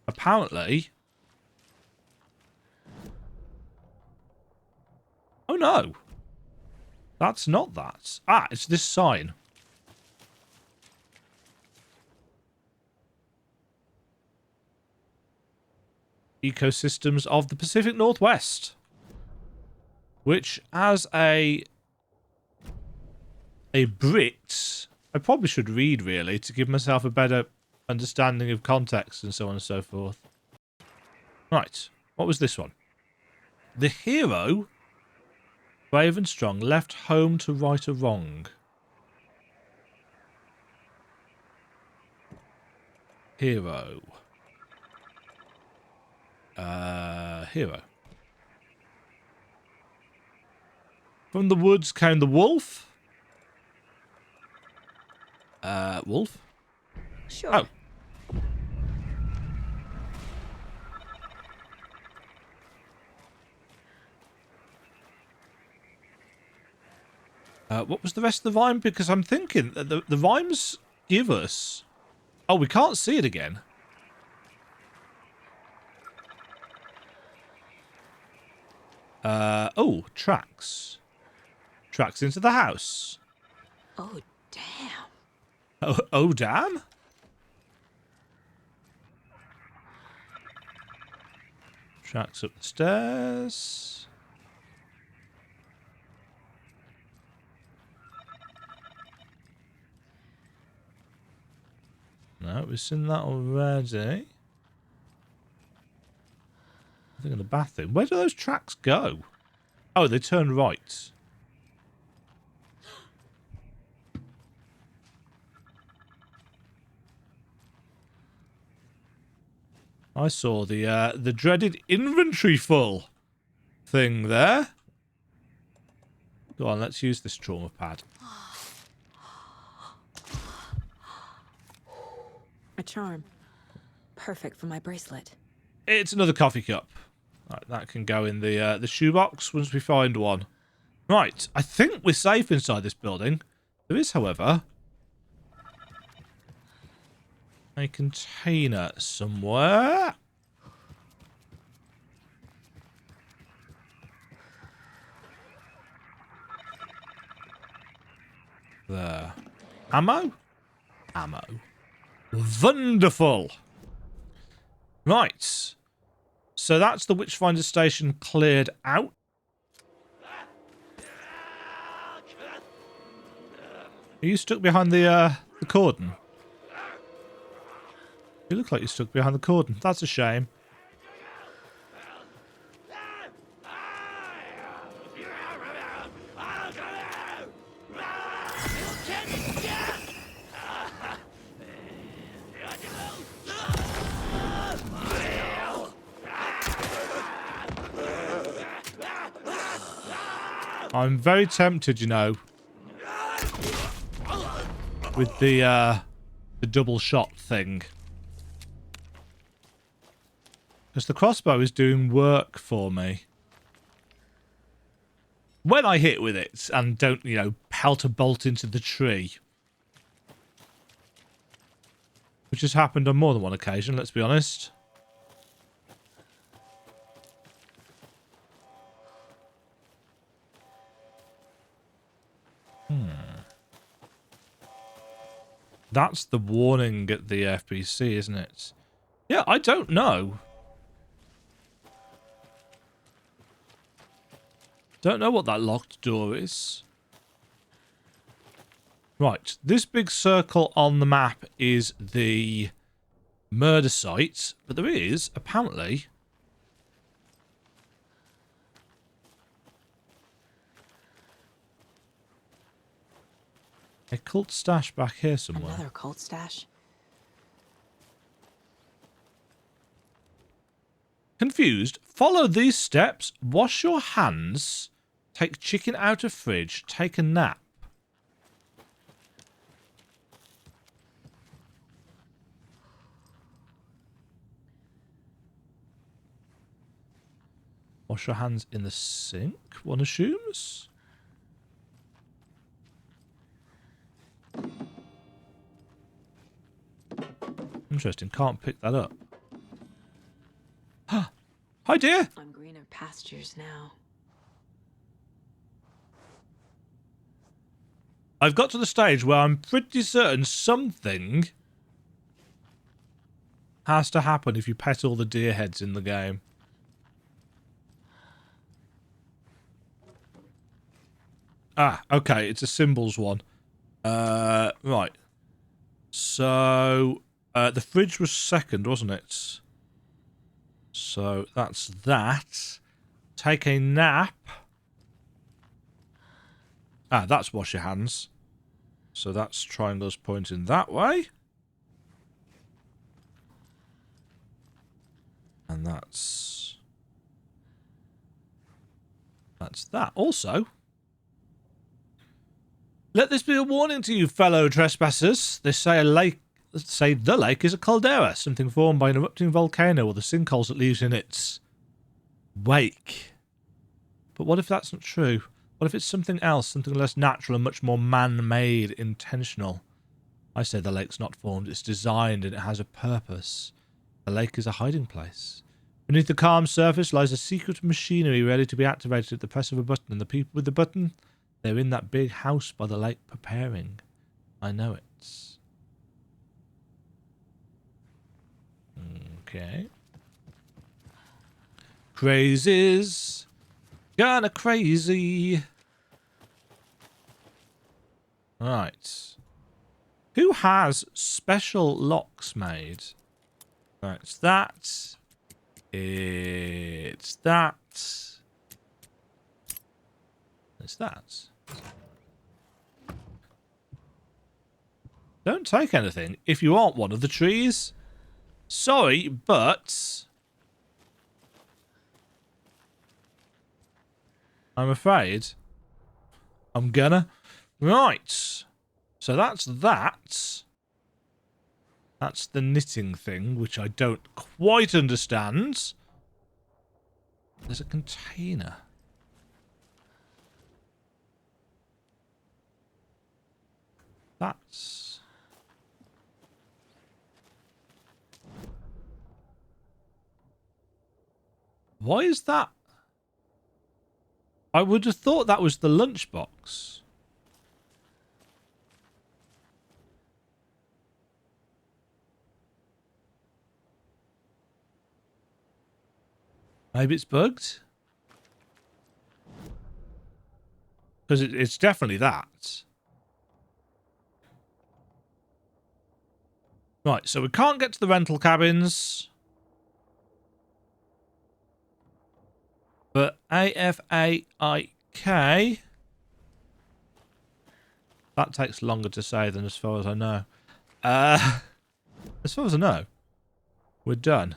Apparently... Oh no. That's not that. Ah, it's this sign. Ecosystems of the Pacific Northwest. Which, as a Brit, I probably should read, really, to give myself a better understanding of context and so on and so forth. Right. What was this one? The hero, brave and strong, left home to right a wrong. Hero. Hero. From the woods came the wolf. Wolf? Sure. Oh. What was the rest of the rhyme? Because I'm thinking that the rhymes give us... Oh, we can't see it again. Oh, tracks. Tracks into the house. Oh, damn. Oh, damn? Tracks up the stairs. No, we've seen that already. I think in the bathroom. Where do those tracks go? Oh, they turn right. I saw the dreaded inventory full thing there. Go on, let's use this trauma pad. A charm. Perfect for my bracelet. It's another coffee cup. Right, that can go in the shoebox once we find one. Right, I think we're safe inside this building. There is, however, a container somewhere. There. Ammo? Ammo. Wonderful. Right. So that's the Witchfinder Station cleared out. Are you stuck behind the cordon? You look like you're stuck behind the cordon. That's a shame. I'm very tempted, you know, with the double shot thing. Because the crossbow is doing work for me. When I hit with it and don't, you know, pelt a bolt into the tree. Which has happened on more than one occasion, let's be honest. That's the warning at the FBC, isn't it? Yeah, I don't know. Don't know what that locked door is. Right, this big circle on the map is the murder site, but there is, apparently, a cult stash back here somewhere. Another cult stash? Confused? Follow these steps. Wash your hands. Take chicken out of fridge. Take a nap. Wash your hands in the sink, one assumes? Interesting, can't pick that up. Hi, dear. On greener pastures now. I've got to the stage where I'm pretty certain something has to happen if you pet all the deer heads in the game. Ah, okay, it's a symbols one. Right. So, the fridge was second, wasn't it? So that's that. Take a nap. Ah, that's wash your hands. So that's triangles pointing that way. And that's that. Also, let this be a warning to you, fellow trespassers. They say the lake is a caldera, something formed by an erupting volcano or the sinkholes it leaves in its wake. But what if that's not true? What if it's something else, something less natural and much more man-made, intentional? I say the lake's not formed, it's designed and it has a purpose. The lake is a hiding place. Beneath the calm surface lies a secret machinery ready to be activated at the press of a button, and the people with the button, they're in that big house by the lake preparing. I know it. Okay. Crazies. Kinda crazy. Right. Who has special locks made? Right, it's that. It's that. It's that. Don't take anything if you aren't one of the trees. Sorry, but I'm afraid I'm gonna. Right. So that's that. That's the knitting thing, which I don't quite understand. There's a container. That's... Why is that? I would have thought that was the lunchbox. Maybe it's bugged? Because it's definitely that. Right, so we can't get to the rental cabins. But AFAIK... That takes longer to say than as far as I know. As far as I know, we're done.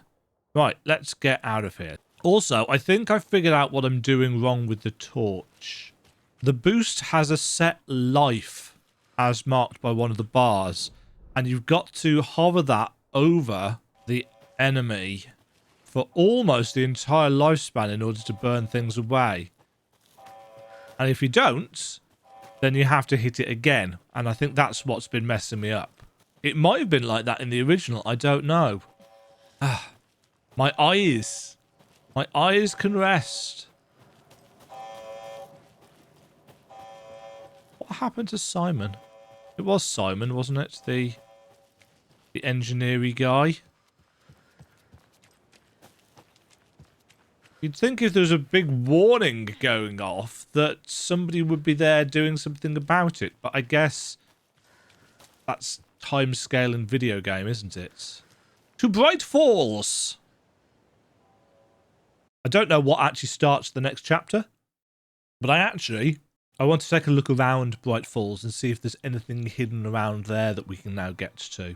Right, let's get out of here. Also, I think I figured out what I'm doing wrong with the torch. The boost has a set life as marked by one of the bars, and you've got to hover that over the enemy for almost the entire lifespan in order to burn things away. And if you don't, then you have to hit it again, and I think that's what's been messing me up. It might have been like that in the original, I don't know. My eyes. My eyes can rest. What happened to Simon? It was Simon, wasn't it? The engineering guy. You'd think if there was a big warning going off that somebody would be there doing something about it, but I guess that's time scale in video game, isn't it? To Bright Falls! I don't know what actually starts the next chapter, but I want to take a look around Bright Falls and see if there's anything hidden around there that we can now get to.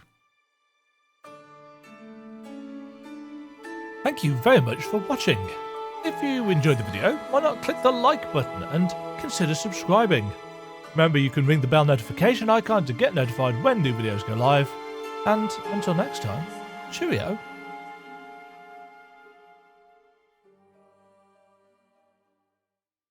Thank you very much for watching. If you enjoyed the video, why not click the like button and consider subscribing. Remember, you can ring the bell notification icon to get notified when new videos go live. And until next time, cheerio.